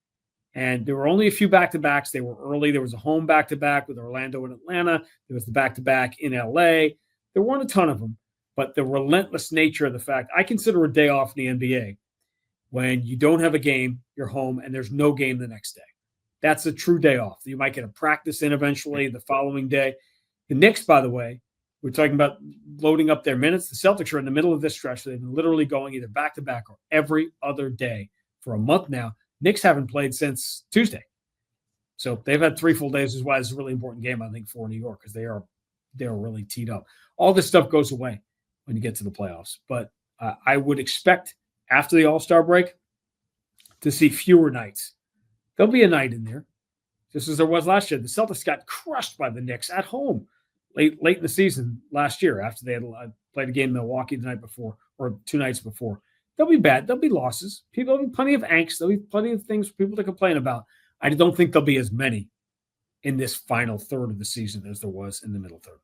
And there were only a few back-to-backs. They were early. There was a home back-to-back with Orlando and Atlanta. There was the back-to-back in L.A. There weren't a ton of them, but the relentless nature of the fact, I consider a day off in the NBA when you don't have a game, you're home, and there's no game the next day. That's a true day off. You might get a practice in eventually the following day. The Knicks, by the way, we're talking about loading up their minutes. The Celtics are in the middle of this stretch. They've been literally going either back-to-back or every other day for a month now. Knicks haven't played since Tuesday. So they've had 3 full days, is why it's a really important game, I think, for New York, because they're really teed up. All this stuff goes away when you get to the playoffs. But I would expect after the All-Star break to see fewer nights. There'll be a night in there, just as there was last year. The Celtics got crushed by the Knicks at home late in the season last year after they had played a game in Milwaukee the night before or 2 nights before. They'll be bad. There'll be losses. There'll be plenty of angst. There'll be plenty of things for people to complain about. I don't think there'll be as many in this final third of the season as there was in the middle third.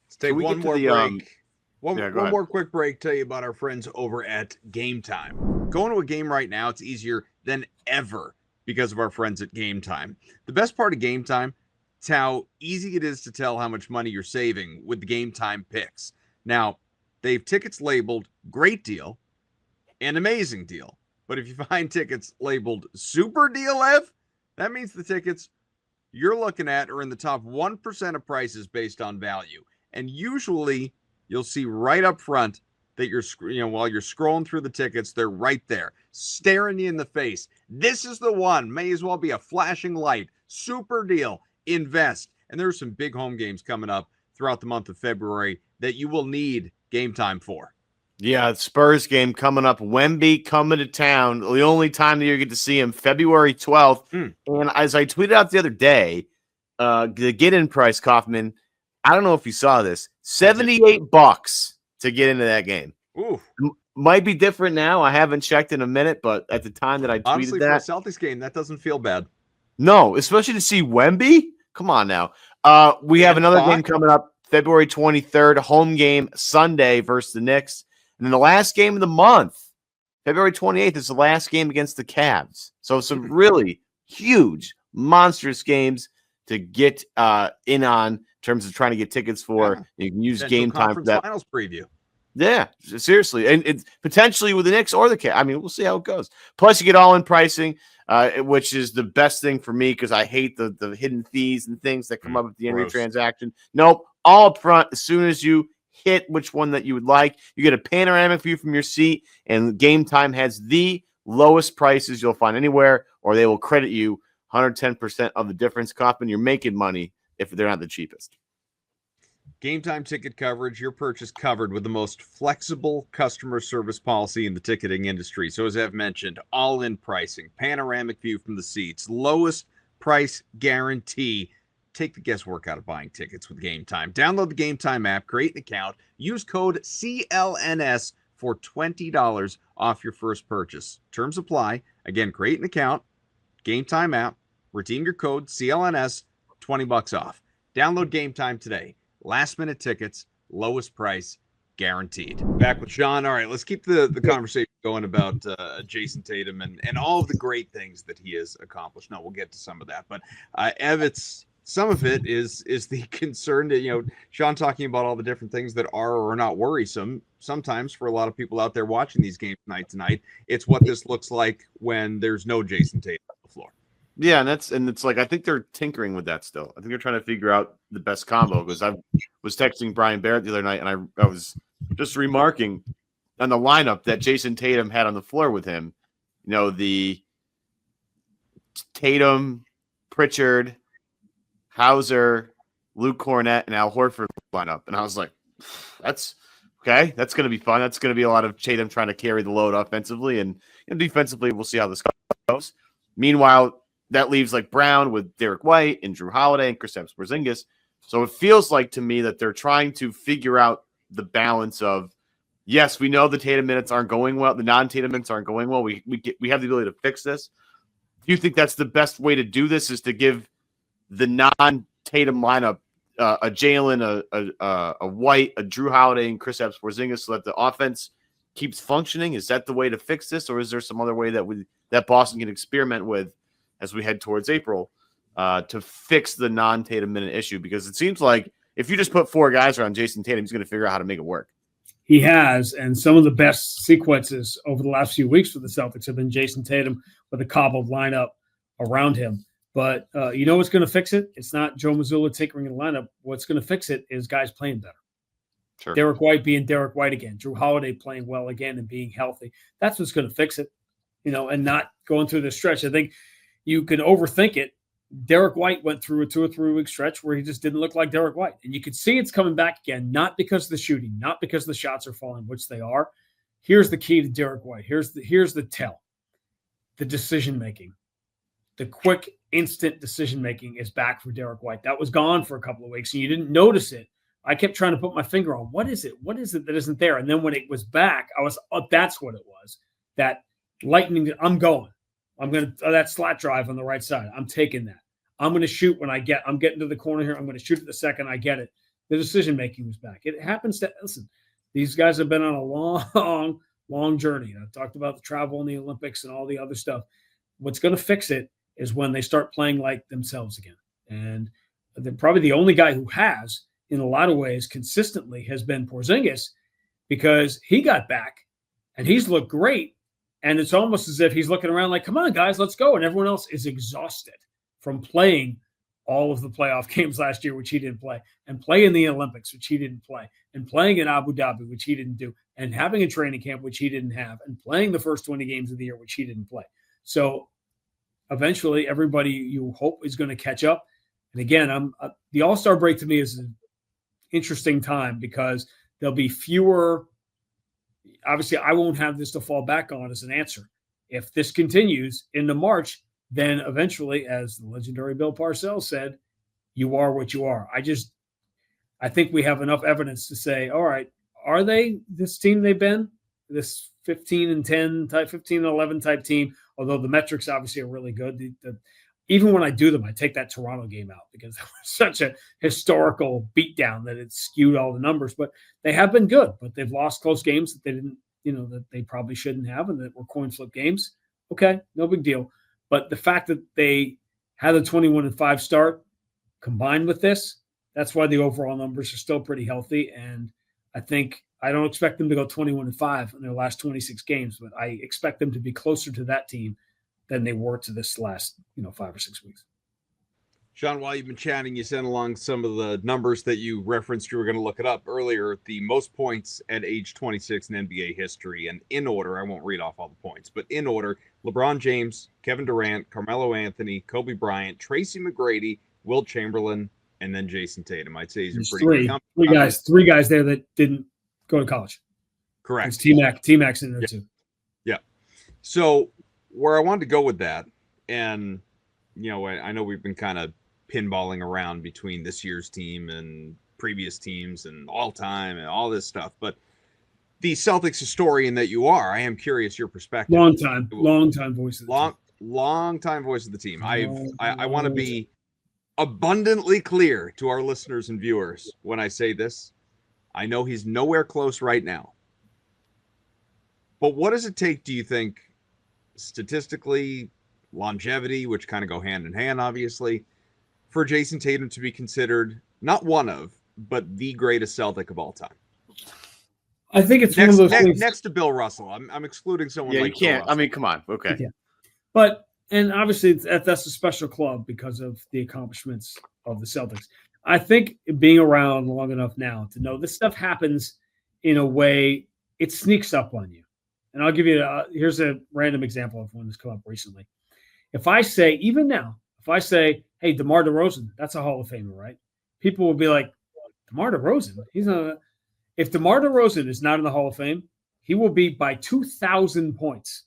Let's take one more break. One more quick break. Tell you about our friends over at Game Time. Going to a game right now, it's easier than ever because of our friends at Game Time. The best part of Game Time is how easy it is to tell how much money you're saving with the Game Time picks. Now, they have tickets labeled great deal and amazing deal. But if you find tickets labeled super deal, that means the tickets you're looking at are in the top 1% of prices based on value. And usually you'll see right up front that while you're scrolling through the tickets, they're right there, staring you in the face. This is the one. May as well be a flashing light. Super deal. Invest. And there's some big home games coming up throughout the month of February that you will need Game Time for. Yeah, Spurs game coming up. Wemby coming to town. The only time that you get to see him, February 12th. And as I tweeted out the other day, the get-in price, Kaufman, I don't know if you saw this, $78 to get into that game. Ooh. Might be different now. I haven't checked in a minute, but at the time that I tweeted honestly, that. for a Celtics game, that doesn't feel bad. No, especially to see Wemby. Come on now. We have another game coming up February 23rd, home game Sunday versus the Knicks. And then the last game of the month, February 28th, is the last game against the Cavs. So some really huge, monstrous games to get in on in terms of trying to get tickets for. Yeah. You can use Game Time for that. Finals preview. Yeah, seriously. And it's potentially with the Knicks or the Cavs. I mean, we'll see how it goes. Plus, you get all-in pricing, which is the best thing for me because I hate the hidden fees and things that come up at the end of your transaction. Nope. all up front as soon as you hit which one that you would like. You get a panoramic view from your seat, and Game Time has the lowest prices you'll find anywhere, or they will credit you 110% of the difference. Kaufman, you're making money if they're not the cheapest. Game Time ticket coverage, your purchase covered with the most flexible customer service policy in the ticketing industry. So as I've mentioned, all-in pricing, panoramic view from the seats, lowest price guarantee. Take the guesswork out of buying tickets with Game Time. Download the Game Time app, create an account, use code CLNS for $20 off your first purchase. Terms apply. Again, create an account, Game Time app, redeem your code CLNS, $20 off. Download Game Time today. Last minute tickets, lowest price guaranteed. Back with Sean. All right, let's keep the conversation going about Jayson Tatum and all of the great things that he has accomplished. No, we'll get to some of that, but Ev, some of it is the concern that, Sean talking about all the different things that are or are not worrisome. Sometimes for a lot of people out there watching these games night to night, it's what this looks like when there's no Jayson Tatum on the floor. Yeah, and it's like I think they're tinkering with that still. I think they're trying to figure out the best combo, because I was texting Brian Barrett the other night, and I was just remarking on the lineup that Jayson Tatum had on the floor with him. The Tatum, Pritchard, Hauser, Luke Cornett, and Al Horford lineup, and I was like, that's okay. That's going to be fun. That's going to be a lot of Tatum trying to carry the load offensively, and defensively, we'll see how this goes. Meanwhile, that leaves like Brown with Derrick White and Drew Holiday and Kristaps Porzingis. So it feels like to me that they're trying to figure out the balance of, yes, we know the Tatum minutes aren't going well. The non-Tatum minutes aren't going well. We have the ability to fix this. Do you think that's the best way to do this, is to give the non-Tatum lineup a Jalen, a White, a Drew Holiday, and Kristaps Porzingis, so that the offense keeps functioning? Is that the way to fix this, or is there some other way that Boston can experiment with as we head towards April to fix the non-Tatum minute issue? Because it seems like if you just put 4 guys around Jayson Tatum, he's going to figure out how to make it work. He has, and some of the best sequences over the last few weeks for the Celtics have been Jayson Tatum with a cobbled lineup around him. But you know what's going to fix it? It's not Joe Mazzulla tinkering in the lineup. What's going to fix it is guys playing better. Sure. Derrick White being Derrick White again, Drew Holiday playing well again and being healthy. That's what's going to fix it, and not going through the stretch. I think you can overthink it. Derrick White went through a 2 or 3 week stretch where he just didn't look like Derrick White. And you could see it's coming back again, not because of the shooting, not because the shots are falling, which they are. Here's the key to Derrick White. Here's the tell. The decision-making. The quick, instant decision-making is back for Derrick White. That was gone for a couple of weeks, and you didn't notice it. I kept trying to put my finger on, what is it? What is it that isn't there? And then when it was back, that's what it was. That lightning, I'm going. I'm going to that slot drive on the right side. I'm taking that. I'm going to shoot when I'm getting to the corner here. I'm going to shoot it the second I get it. The decision-making was back. It happens to, listen, these guys have been on a long, long journey. I've talked about the travel in the Olympics and all the other stuff. What's going to fix it is when they start playing like themselves again. And probably the only guy who has, in a lot of ways, consistently has been Porzingis, because he got back and he's looked great. And it's almost as if he's looking around like, come on, guys, let's go. And everyone else is exhausted from playing all of the playoff games last year, which he didn't play, and playing the Olympics, which he didn't play, and playing in Abu Dhabi, which he didn't do, and having a training camp, which he didn't have, and playing the first 20 games of the year, which he didn't play. So eventually everybody you hope is going to catch up. And again, the All-Star break to me is an interesting time because there'll be fewer. Obviously, I won't have this to fall back on as an answer. If this continues into March, then eventually, as the legendary Bill Parcells said, you are what you are. I think we have enough evidence to say, all right, are they this team they've been? This 15-10 type, 15-11 type team, although the metrics obviously are really good. Even when I do them, I take that Toronto game out because it was such a historical beatdown that it skewed all the numbers. But they have been good, but they've lost close games that they didn't, that they probably shouldn't have, and that were coin flip games. Okay, no big deal. But the fact that they had a 21-5 start combined with this, that's why the overall numbers are still pretty healthy. And I don't expect them to go 21-5 in their last 26 games, but I expect them to be closer to that team than they were to this last, 5 or 6 weeks. Sean, while you've been chatting, you sent along some of the numbers that you referenced. You were going to look it up earlier. The most points at age 26 in NBA history. And in order, I won't read off all the points, but in order, LeBron James, Kevin Durant, Carmelo Anthony, Kobe Bryant, Tracy McGrady, Wilt Chamberlain, and then Jayson Tatum. I'd say he's three guys there that didn't go to college. Correct. T-Mac's in there too. Yeah. So where I wanted to go with that, and I know we've been kind of pinballing around between this year's team and previous teams and all time and all this stuff, but the Celtics historian that you are, I am curious your perspective. Long time voice of the team. Long time voice of the team. I want to be abundantly clear to our listeners and viewers when I say this. I know he's nowhere close right now, but what does it take, do you think, statistically, longevity, which kind of go hand in hand, obviously, for Jayson Tatum to be considered not one of, but the greatest Celtic of all time? I think it's one of those things. Next to Bill Russell. I'm excluding someone like you can't. Bill Russell. I mean, come on. Okay. Yeah. And obviously that's a special club because of the accomplishments of the Celtics. I think being around long enough now to know this stuff happens in a way, it sneaks up on you. And I'll give you, here's a random example of one that's come up recently. If I say, even now, hey, DeMar DeRozan, that's a Hall of Famer, right? People will be like, DeMar DeRozan? He's not. If DeMar DeRozan is not in the Hall of Fame, he will be by 2,000 points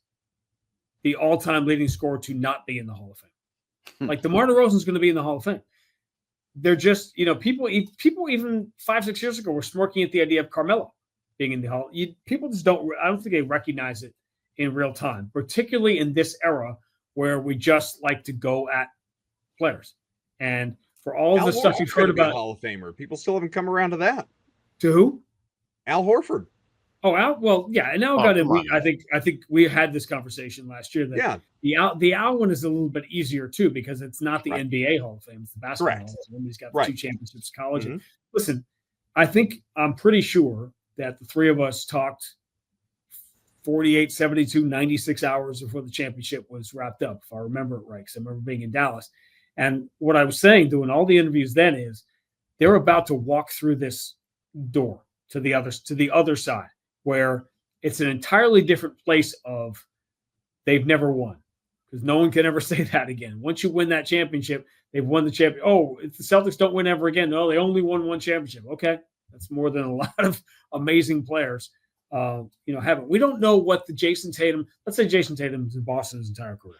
the all-time leading scorer to not be in the Hall of Fame. Like DeMar DeRozan is going to be in the Hall of Fame. They're just, people even 5-6 years ago were smirking at the idea of Carmelo being in the Hall. People just don't. I don't think they recognize it in real time, particularly in this era where we just like to go at players. And for all the stuff you've heard about Hall of Famer, people still haven't come around to that. To who? Al Horford. Oh, Al. Well, yeah, and Al got in. I think we had this conversation last year. That the Al one is a little bit easier too because it's not the NBA Hall of Fame; it's the basketball Hall of Fame. He's got 2 championships in college. Mm-hmm. Listen, I'm pretty sure that the three of us talked 48, 72, 96 hours before the championship was wrapped up, if I remember it right, because I remember being in Dallas. And what I was saying, doing all the interviews then, is they're about to walk through this door to the other side, where it's an entirely different place of they've never won. Because no one can ever say that again. Once you win that championship, they've won the champion. Oh, if the Celtics don't win ever again, no, they only won one championship. Okay, that's more than a lot of amazing players haven't. We don't know what the Jayson Tatum, let's say Jayson Tatum's in Boston his entire career.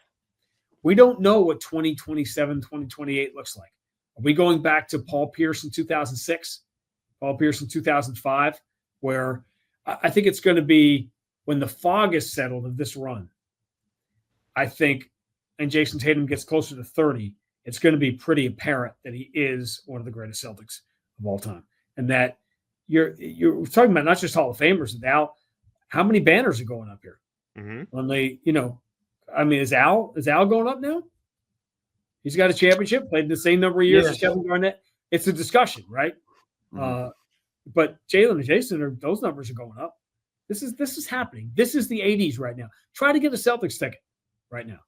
We don't know what 2027, 2028 looks like. Are we going back to Paul Pierce in 2006, Paul Pierce in 2005, where I think it's going to be when the fog is settled of this run, I think, and Jayson Tatum gets closer to 30, it's going to be pretty apparent that he is one of the greatest Celtics of all time. And that you're talking about not just Hall of Famers now. How many banners are going up here? Mm-hmm. When they, is Al going up now? He's got a championship, played the same number of years as Kevin Garnett. It's a discussion, right? Mm-hmm. But Jalen and Jason, those numbers are going up. This is happening. This is the 80s right now. Try to get a Celtics ticket right now.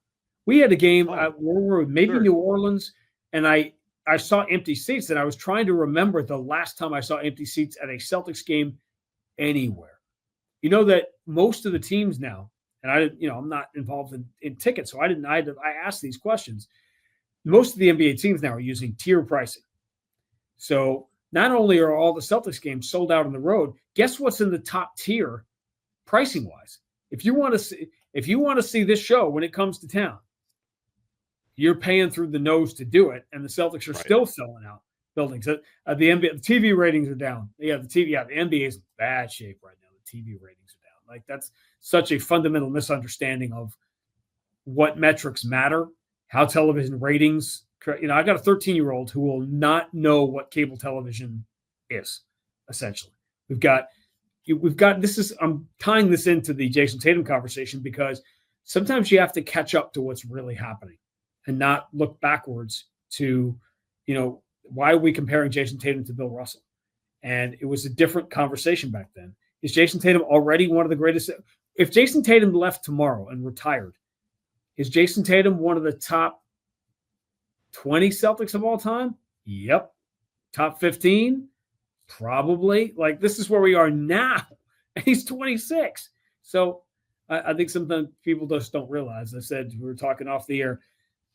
We had a game where we were maybe New Orleans, and I saw empty seats, and I was trying to remember the last time I saw empty seats at a Celtics game anywhere. You know that most of the teams now, and I'm not involved in tickets, so I asked these questions. Most of the NBA teams now are using tier pricing. So not only are all the Celtics games sold out on the road, guess what's in the top tier pricing wise? If you want to see this show when it comes to town, you're paying through the nose to do it, and the Celtics are still selling out buildings. The NBA, the TV ratings are down. The NBA is in bad shape right now. The TV ratings are down. Like, that's such a fundamental misunderstanding of what metrics matter, how television ratings. I got a 13-year-old who will not know what cable television is. Essentially, we've got this is. I'm tying this into the Jayson Tatum conversation because sometimes you have to catch up to what's really happening and not look backwards to, why are we comparing Jayson Tatum to Bill Russell? And it was a different conversation back then. Is Jayson Tatum already one of the greatest? If Jayson Tatum left tomorrow and retired, is Jayson Tatum one of the top 20 Celtics of all time? Yep. Top 15? Probably. Like, this is where we are now. And he's 26. So I think sometimes people just don't realize. I said, we were talking off the air,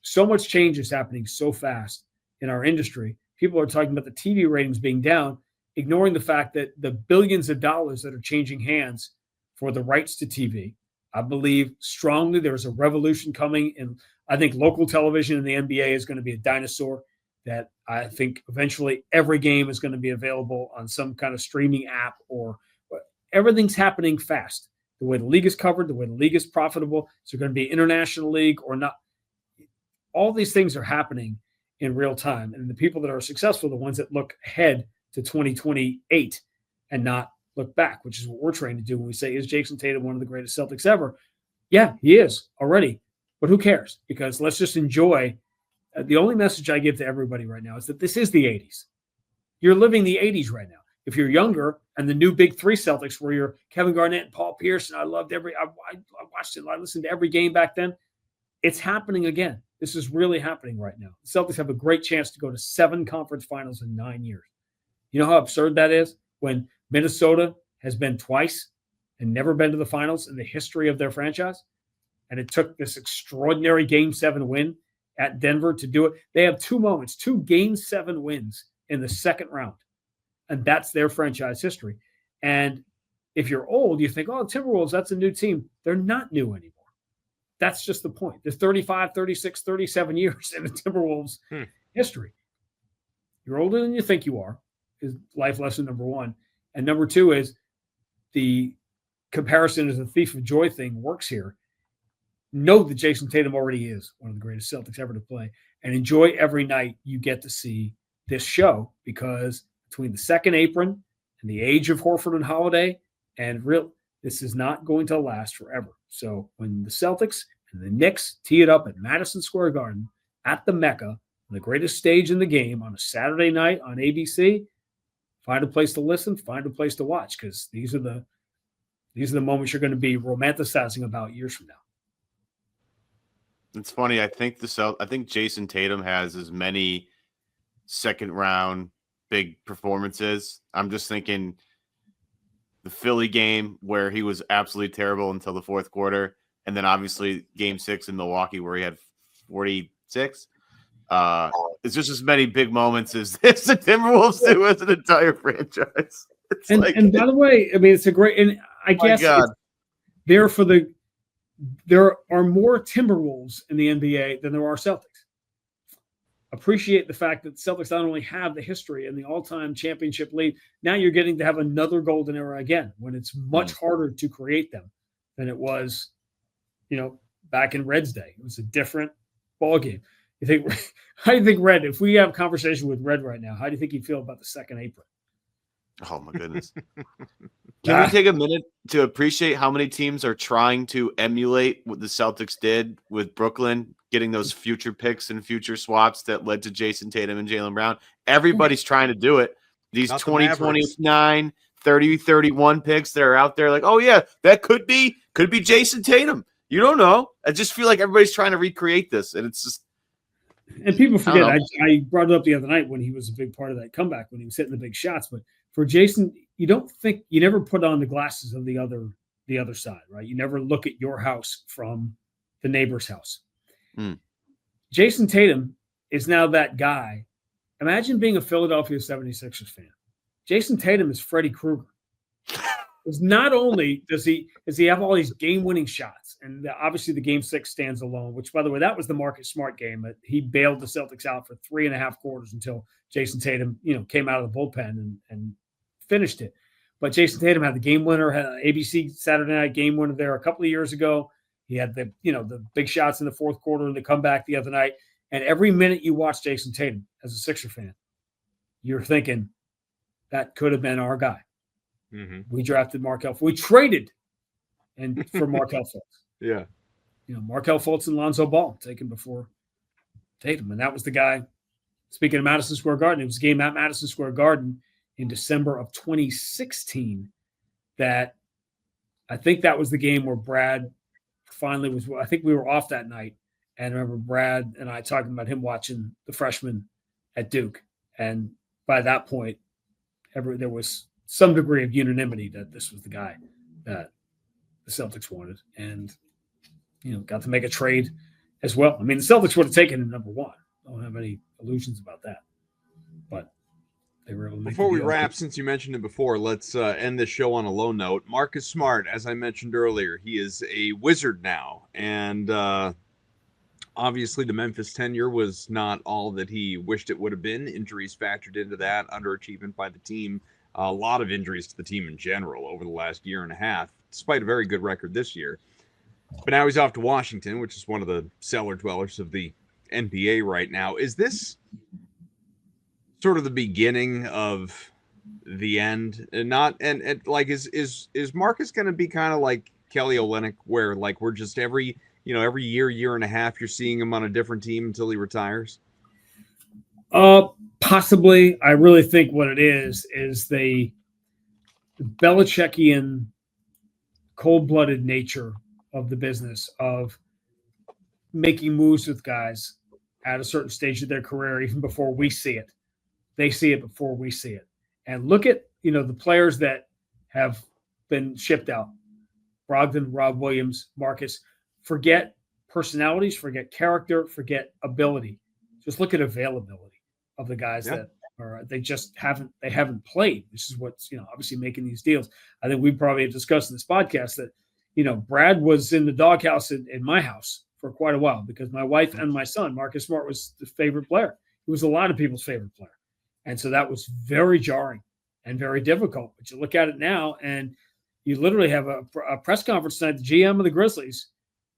so much change is happening so fast in our industry. People are talking about the TV ratings being down, ignoring the fact that the billions of dollars that are changing hands for the rights to TV. I believe strongly there's a revolution coming, and I think local television in the NBA is going to be a dinosaur, that I think eventually every game is going to be available on some kind of streaming app, or everything's happening fast. The way the league is covered, the way the league is profitable, is there going to be an international league or not? All these things are happening in real time. And the people that are successful are the ones that look ahead to 2028 and not look back, which is what we're trying to do when we say, is Jayson Tatum one of the greatest Celtics ever? Yeah, he is already. But who cares? Because let's just enjoy. The only message I give to everybody right now is that this is the 80s. You're living the 80s right now. If you're younger and the new big three Celtics where you're Kevin Garnett and Paul Pierce, and I watched it, I listened to every game back then. It's happening again. This is really happening right now. The Celtics have a great chance to go to 7 conference finals in 9 years. You know how absurd that is? When Minnesota has been twice and never been to the finals in the history of their franchise, and it took this extraordinary Game 7 win at Denver to do it. They have 2 moments, 2 Game 7 wins in the second round, and that's their franchise history. And if you're old, you think, oh, Timberwolves, that's a new team. They're not new anymore. That's just the point. There's 35, 36, 37 years in the Timberwolves history. You're older than you think you are, is life lesson number 1. And number 2 is the comparison as a thief of joy thing works here. Know that Jayson Tatum already is one of the greatest Celtics ever to play, and enjoy every night you get to see this show, because between the second apron and the age of Horford and Holiday, and this is not going to last forever. So when the Celtics and the Knicks tee it up at Madison Square Garden at the Mecca, the greatest stage in the game, on a Saturday night on ABC, find a place to listen, find a place to watch, because these are the moments you're going to be romanticizing about years from now. It's funny. I think Jayson Tatum has as many second round big performances. I'm just thinking the Philly game where he was absolutely terrible until the fourth quarter, and then obviously Game 6 in Milwaukee where he had 46. It's just as many big moments as the Timberwolves do as an entire franchise. And by the way, I mean, it's a great, and I guess there are more Timberwolves in the NBA than there are Celtics. Appreciate the fact that the Celtics not only have the history and the all-time championship lead, now you're getting to have another golden era again, when it's much harder to create them than it was, back in Red's day. It was a different ball game. How do you think Red, if we have a conversation with Red right now, how do you think he'd feel about the second apron? Oh my goodness. Can we take a minute to appreciate how many teams are trying to emulate what the Celtics did with Brooklyn, getting those future picks and future swaps that led to Jayson Tatum and Jaylen Brown? Everybody's trying to do it. These 2029, 30, 31 picks that are out there, like, oh yeah, that could be Jayson Tatum. You don't know. I just feel like everybody's trying to recreate this, and it's just. And people forget, I brought it up the other night when he was a big part of that comeback, when he was hitting the big shots. But for Jayson, you never put on the glasses of the other side, right? You never look at your house from the neighbor's house. Jayson Tatum is now that guy. Imagine being a Philadelphia 76ers fan. Jayson Tatum is Freddy Krueger. Because not only does he have all these game-winning shots, and obviously the Game 6 stands alone, which, by the way, that was the Marcus Smart game. That he bailed the Celtics out for 3.5 quarters until Jayson Tatum, came out of the bullpen and finished it. But Jayson Tatum had the game winner, had an ABC Saturday night game winner there a couple of years ago. He had the big shots in the fourth quarter and the comeback the other night. And every minute you watch Jayson Tatum as a Sixer fan, you're thinking that could have been our guy. Mm-hmm. We drafted Markelle. We traded for Markelle Fultz. Yeah. Markelle Fultz and Lonzo Ball taken before Tatum. And that was the guy, speaking of Madison Square Garden, it was a game at Madison Square Garden in December of 2016 that I think that was the game where Brad finally was – I think we were off that night, And I remember Brad and I talking about him watching the freshman at Duke. And by that point, there was some degree of unanimity that this was the guy that the Celtics wanted. And, got to make a trade as well. I mean, the Celtics would have taken him number one. I don't have any illusions about that. But they were able to make Before we wrap, since you mentioned it before, let's end this show on a low note. Marcus Smart, as I mentioned earlier, he is a Wizard now. And obviously the Memphis tenure was not all that he wished it would have been. Injuries factored into that, underachievement by the team. A lot of injuries to the team in general over the last year and a half, despite a very good record this year. But now he's off to Washington, which is one of the cellar dwellers of the NBA right now. Is this sort of the beginning of the end? And is Marcus going to be kind of like Kelly Olynyk, where like we're just every year and a half you're seeing him on a different team until he retires? Possibly. I really think what it is the Belichickian cold-blooded nature of the business of making moves with guys at a certain stage of their career, even before we see it. They see it before we see it. And look at, the players that have been shipped out. Brogdon, Rob Williams, Marcus. Forget personalities, forget character, forget ability. Just look at availability of the guys that haven't played. This is what's, obviously making these deals. I think we probably have discussed in this podcast that, Brad was in the doghouse in my house for quite a while because my wife and my son, Marcus Smart, was the favorite player. He was a lot of people's favorite player. And so that was very jarring and very difficult. But you look at it now and you literally have a press conference tonight. The GM of the Grizzlies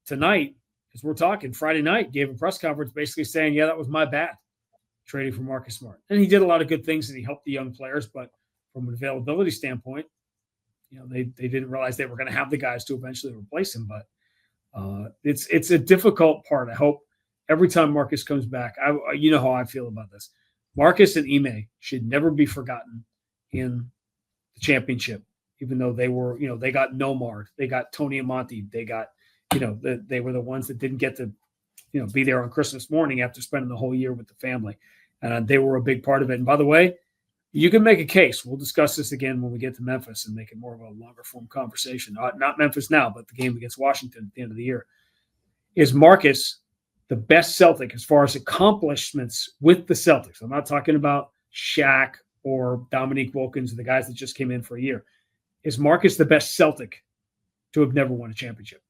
tonight, as we're talking, Friday night, gave a press conference basically saying, yeah, that was my bad, trading for Marcus Smart. And he did a lot of good things and he helped the young players. But from an availability standpoint, they didn't realize they were going to have the guys to eventually replace him. But it's a difficult part. I hope every time Marcus comes back, you know how I feel about this. Marcus and Ime should never be forgotten in the championship, even though they were, they got Nomard, they got Tony Amonte, they got, they were the ones that didn't get to, be there on Christmas morning after spending the whole year with the family. And they were a big part of it. And by the way, you can make a case. We'll discuss this again when we get to Memphis and make it more of a longer form conversation. Not Memphis now, but the game against Washington at the end of the year. Is Marcus the best Celtic as far as accomplishments with the Celtics? I'm not talking about Shaq or Dominique Wilkins or the guys that just came in for a year. Is Marcus the best Celtic to have never won a championship?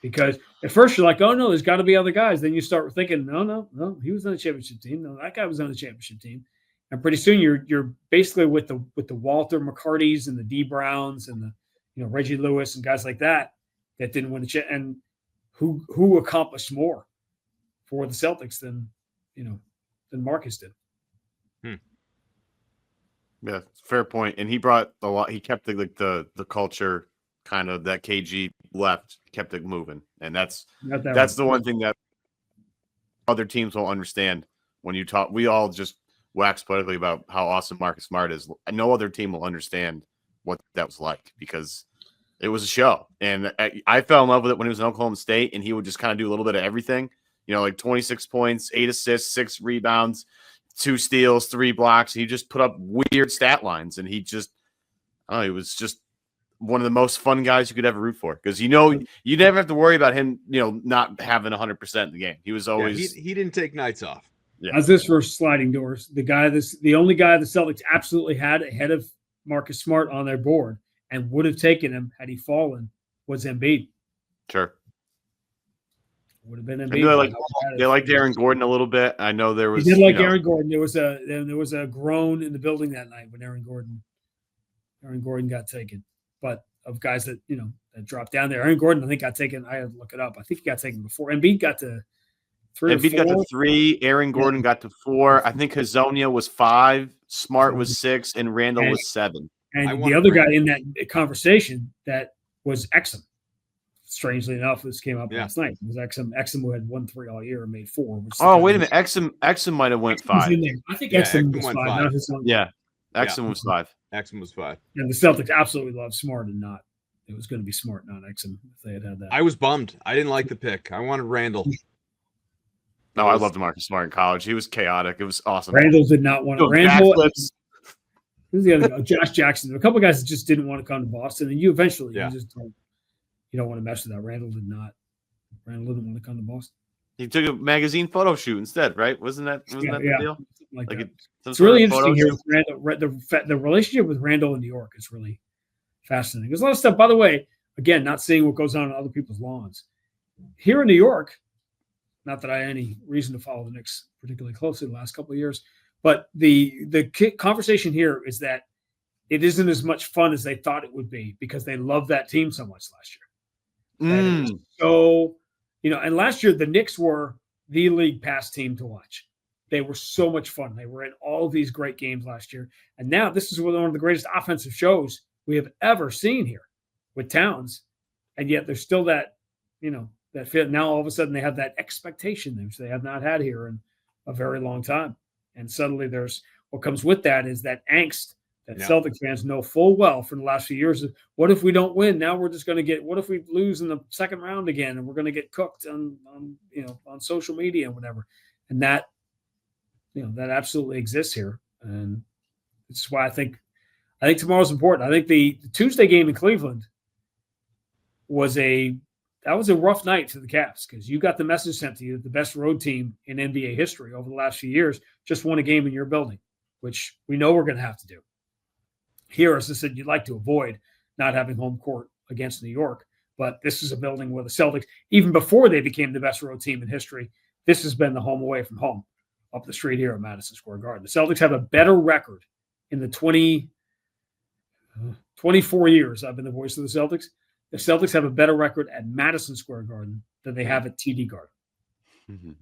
Because at first you're like, oh, no, there's got to be other guys. Then you start thinking, no, he was on the championship team. No, that guy was on the championship team. And pretty soon you're basically with the Walter McCartys and the D Browns and the Reggie Lewis and guys like that didn't win the championship. And who accomplished more for the Celtics than Marcus did. Yeah, fair point. And he brought a lot. He kept the culture kind of that KG left, kept it moving. And that's the one thing that other teams will understand when you talk. We all just wax politically about how awesome Marcus Smart is. No other team will understand what that was like because it was a show. And I fell in love with it when he was in Oklahoma State, and he would just kind of do a little bit of everything, like 26 points, 8 assists, 6 rebounds, 2 steals, 3 blocks. He just put up weird stat lines, and he was just one of the most fun guys you could ever root for because you never have to worry about him, not having 100% in the game. He was always he didn't take nights off. Yeah. As this for sliding doors, the only guy the Celtics absolutely had ahead of Marcus Smart on their board and would have taken him had he fallen was Embiid. Sure. Would have been Embiid. They liked Aaron Gordon a little bit. I know there was. He did like Aaron Gordon. There was a groan in the building that night when Aaron Gordon got taken. But of guys that that dropped down there, Aaron Gordon I think got taken. I had to look it up. I think he got taken before. Embiid got to 3. Embiid got to 3. Aaron Gordon got to 4. I think Hazonia was 5. Smart was 6, and Randall was 7. And the other guy in that conversation that was Exum. Strangely enough, this came up last night. It was Exum. Exum who had won 3 all year and made 4. Wait a minute. Exum might have went 5. I think Exum was 5. Yeah, Exum was 5. Exum was 5. And the Celtics absolutely love Smart and not it was going to be smart not X him if they had that. I was bummed. I didn't like the pick. I wanted Randall. No, I loved Marcus Smart in college. He was chaotic. It was awesome. Randall did not want to. Randall. Who's the other guy? Josh Jackson. A couple of guys that just didn't want to come to Boston, and you eventually you don't want to mess with that. Randall did not. Randall didn't want to come to Boston. He took a magazine photo shoot instead, right? Wasn't that the deal? Like that. It's really interesting here. The relationship with Randall in New York is really fascinating. There's a lot of stuff. By the way, again, not seeing what goes on other people's lawns. Here in New York, not that I had any reason to follow the Knicks particularly closely the last couple of years, but the conversation here is that it isn't as much fun as they thought it would be because they loved that team so much last year. So, and last year the Knicks were the league pass team to watch. They were so much fun. They were in all of these great games last year. And now this is one of the greatest offensive shows we have ever seen here with Towns. And yet there's still that, that fit. Now all of a sudden they have that expectation, which they have not had here in a very long time. And suddenly there's what comes with that is that angst that Celtics fans know full well for the last few years. Is what if we don't win? Now we're just going to get. What if we lose in the second round again, and we're going to get cooked on social media and whatever? And that that absolutely exists here, and it's why I think tomorrow's important. I think the Tuesday game in Cleveland was a rough night for the Cavs because you got the message sent to you that the best road team in NBA history over the last few years just won a game in your building, which we know we're going to have to do. Here, as I said, you'd like to avoid not having home court against New York, but this is a building where the Celtics, even before they became the best road team in history, this has been the home away from home up the street here at Madison Square Garden. The Celtics have a better record in the 24 years I've been the voice of the Celtics. The Celtics have a better record at Madison Square Garden than they have at TD Garden.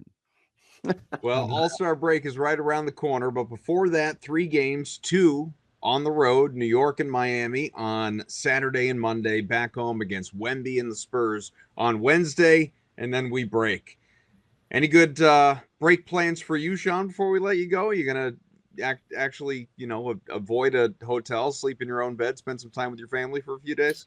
Well, All-Star break is right around the corner, but before that, 3 games, 2 on the road, New York and Miami on Saturday and Monday, back home against Wemby and the Spurs on Wednesday, and then we break. Any good break plans for you, Sean, before we let you go? Are you going to actually, avoid a hotel, sleep in your own bed, spend some time with your family for a few days?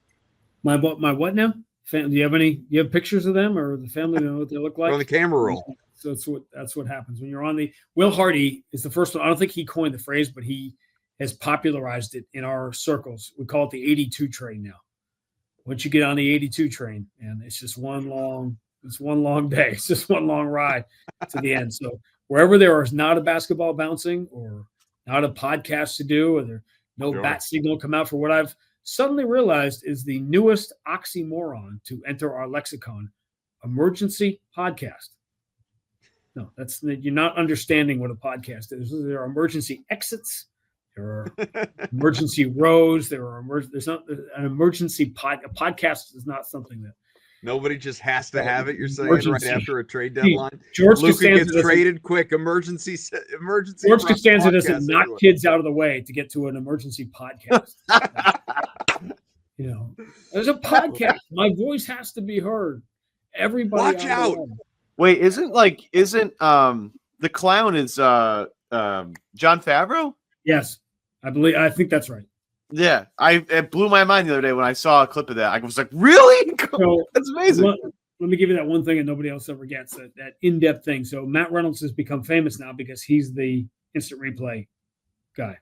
My what now? Do you have pictures of them or the family know what they look like? On the camera roll. So that's what happens when you're on the Will Hardy is the first one. I don't think he coined the phrase, but he has popularized it in our circles. We call it the 82 train now. Once you get on the 82 train, and it's just one long day. It's just one long ride to the end. So wherever there is not a basketball bouncing or not a podcast to do, or there's no bat signal come out for what I've suddenly realized is the newest oxymoron to enter our lexicon, emergency podcast. No, you're not understanding what a podcast is. There are emergency exits. There are emergency rows. There's not an emergency a podcast is not something that nobody just has to have it. You're saying right after a trade deadline. George Luka gets traded quick. Emergency. George Costanza doesn't knock kids out of the way to get to an emergency podcast. There's a podcast. My voice has to be heard. Everybody watch out. Wait, isn't the clown is John Favreau? Yes, I think that's right. Yeah, it blew my mind the other day when I saw a clip of that. I was like, really? So, that's amazing. Let me give you that one thing that nobody else ever gets, that in-depth thing. So Matt Reynolds has become famous now because he's the instant replay guy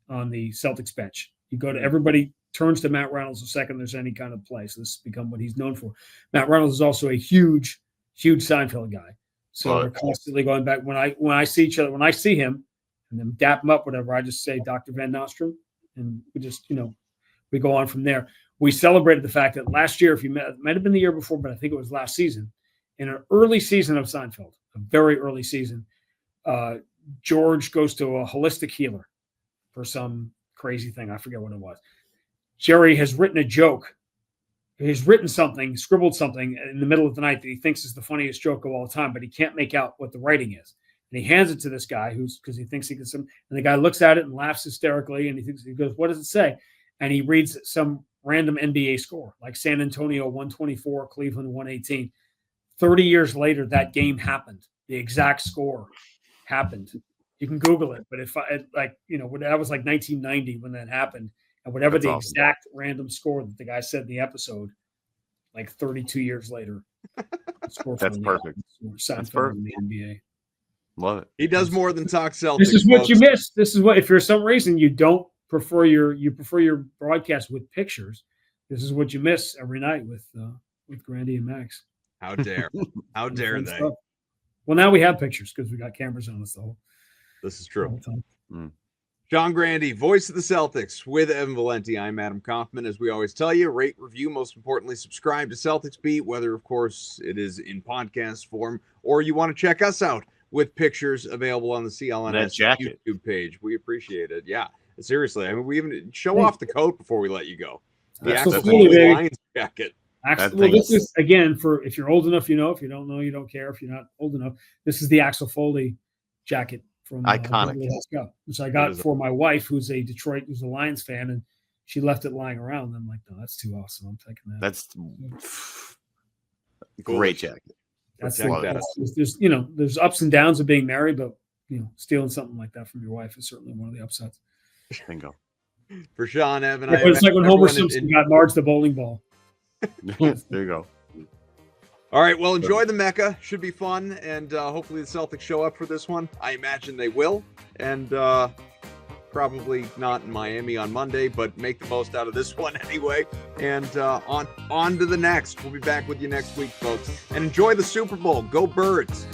on the Celtics bench. You go to everybody turns to Matt Reynolds the second there's any kind of play. So this has become what he's known for. Matt Reynolds is also a huge Seinfeld guy. So we're constantly going back. When I see each other, when I see him and then dap him up, whatever, I just say Dr. Van Nostrum. And we just, we go on from there. We celebrated the fact that last year, it might have been the year before, but I think it was last season, in an early season of Seinfeld, a very early season, George goes to a holistic healer for some crazy thing. I forget what it was. Jerry has written a joke. He's written something, scribbled something in the middle of the night that he thinks is the funniest joke of all time, but he can't make out what the writing is. And he hands it to this guy because he thinks he can. And the guy looks at it and laughs hysterically. And he goes, "What does it say?" And he reads some random NBA score, like San Antonio 124, Cleveland 118. 30 years later, that game happened. The exact score happened. You can Google it, but that was like 1990 when that happened. And whatever That's the awesome. exact random score that the guy said in the episode, like 32 years later. That's perfect. That's perfect. In the NBA. Love it. He does more than talk Celtics. This is what folks. you missed. This is what, if for some reason you don't prefer your broadcast with pictures, this is what you miss every night with Grande and Max. How dare? How dare they? Stuff. Well, now we have pictures because we got cameras on us the whole. This is true. Time. Sean Grande, voice of the Celtics with Evan Valenti. I'm Adam Kaufman. As we always tell you, rate, review, most importantly, subscribe to Celtics Beat, whether, of course, it is in podcast form or you want to check us out with pictures available on the CLNS YouTube page. We appreciate it. Yeah, seriously. I mean, we even show off the coat before we let you go. The actual Lions jacket. Well, this is, again, for if you're old enough, you know. If you don't know, you don't care. If you're not old enough, this is the Axel Foley jacket from iconic. Which I got for my wife, who's a Lions fan, and she left it lying around. I'm like, no, that's too awesome. I'm taking that. That's great jacket. There's ups and downs of being married, but stealing something like that from your wife is certainly one of the upsets. Bingo. For Sean, Evan, it's like when Homer Simpson got Marge the bowling ball. There you go. All right, well, enjoy the Mecca. Should be fun, and hopefully the Celtics show up for this one. I imagine they will, and probably not in Miami on Monday, but make the most out of this one anyway. And on to the next. We'll be back with you next week, folks. And enjoy the Super Bowl. Go Birds.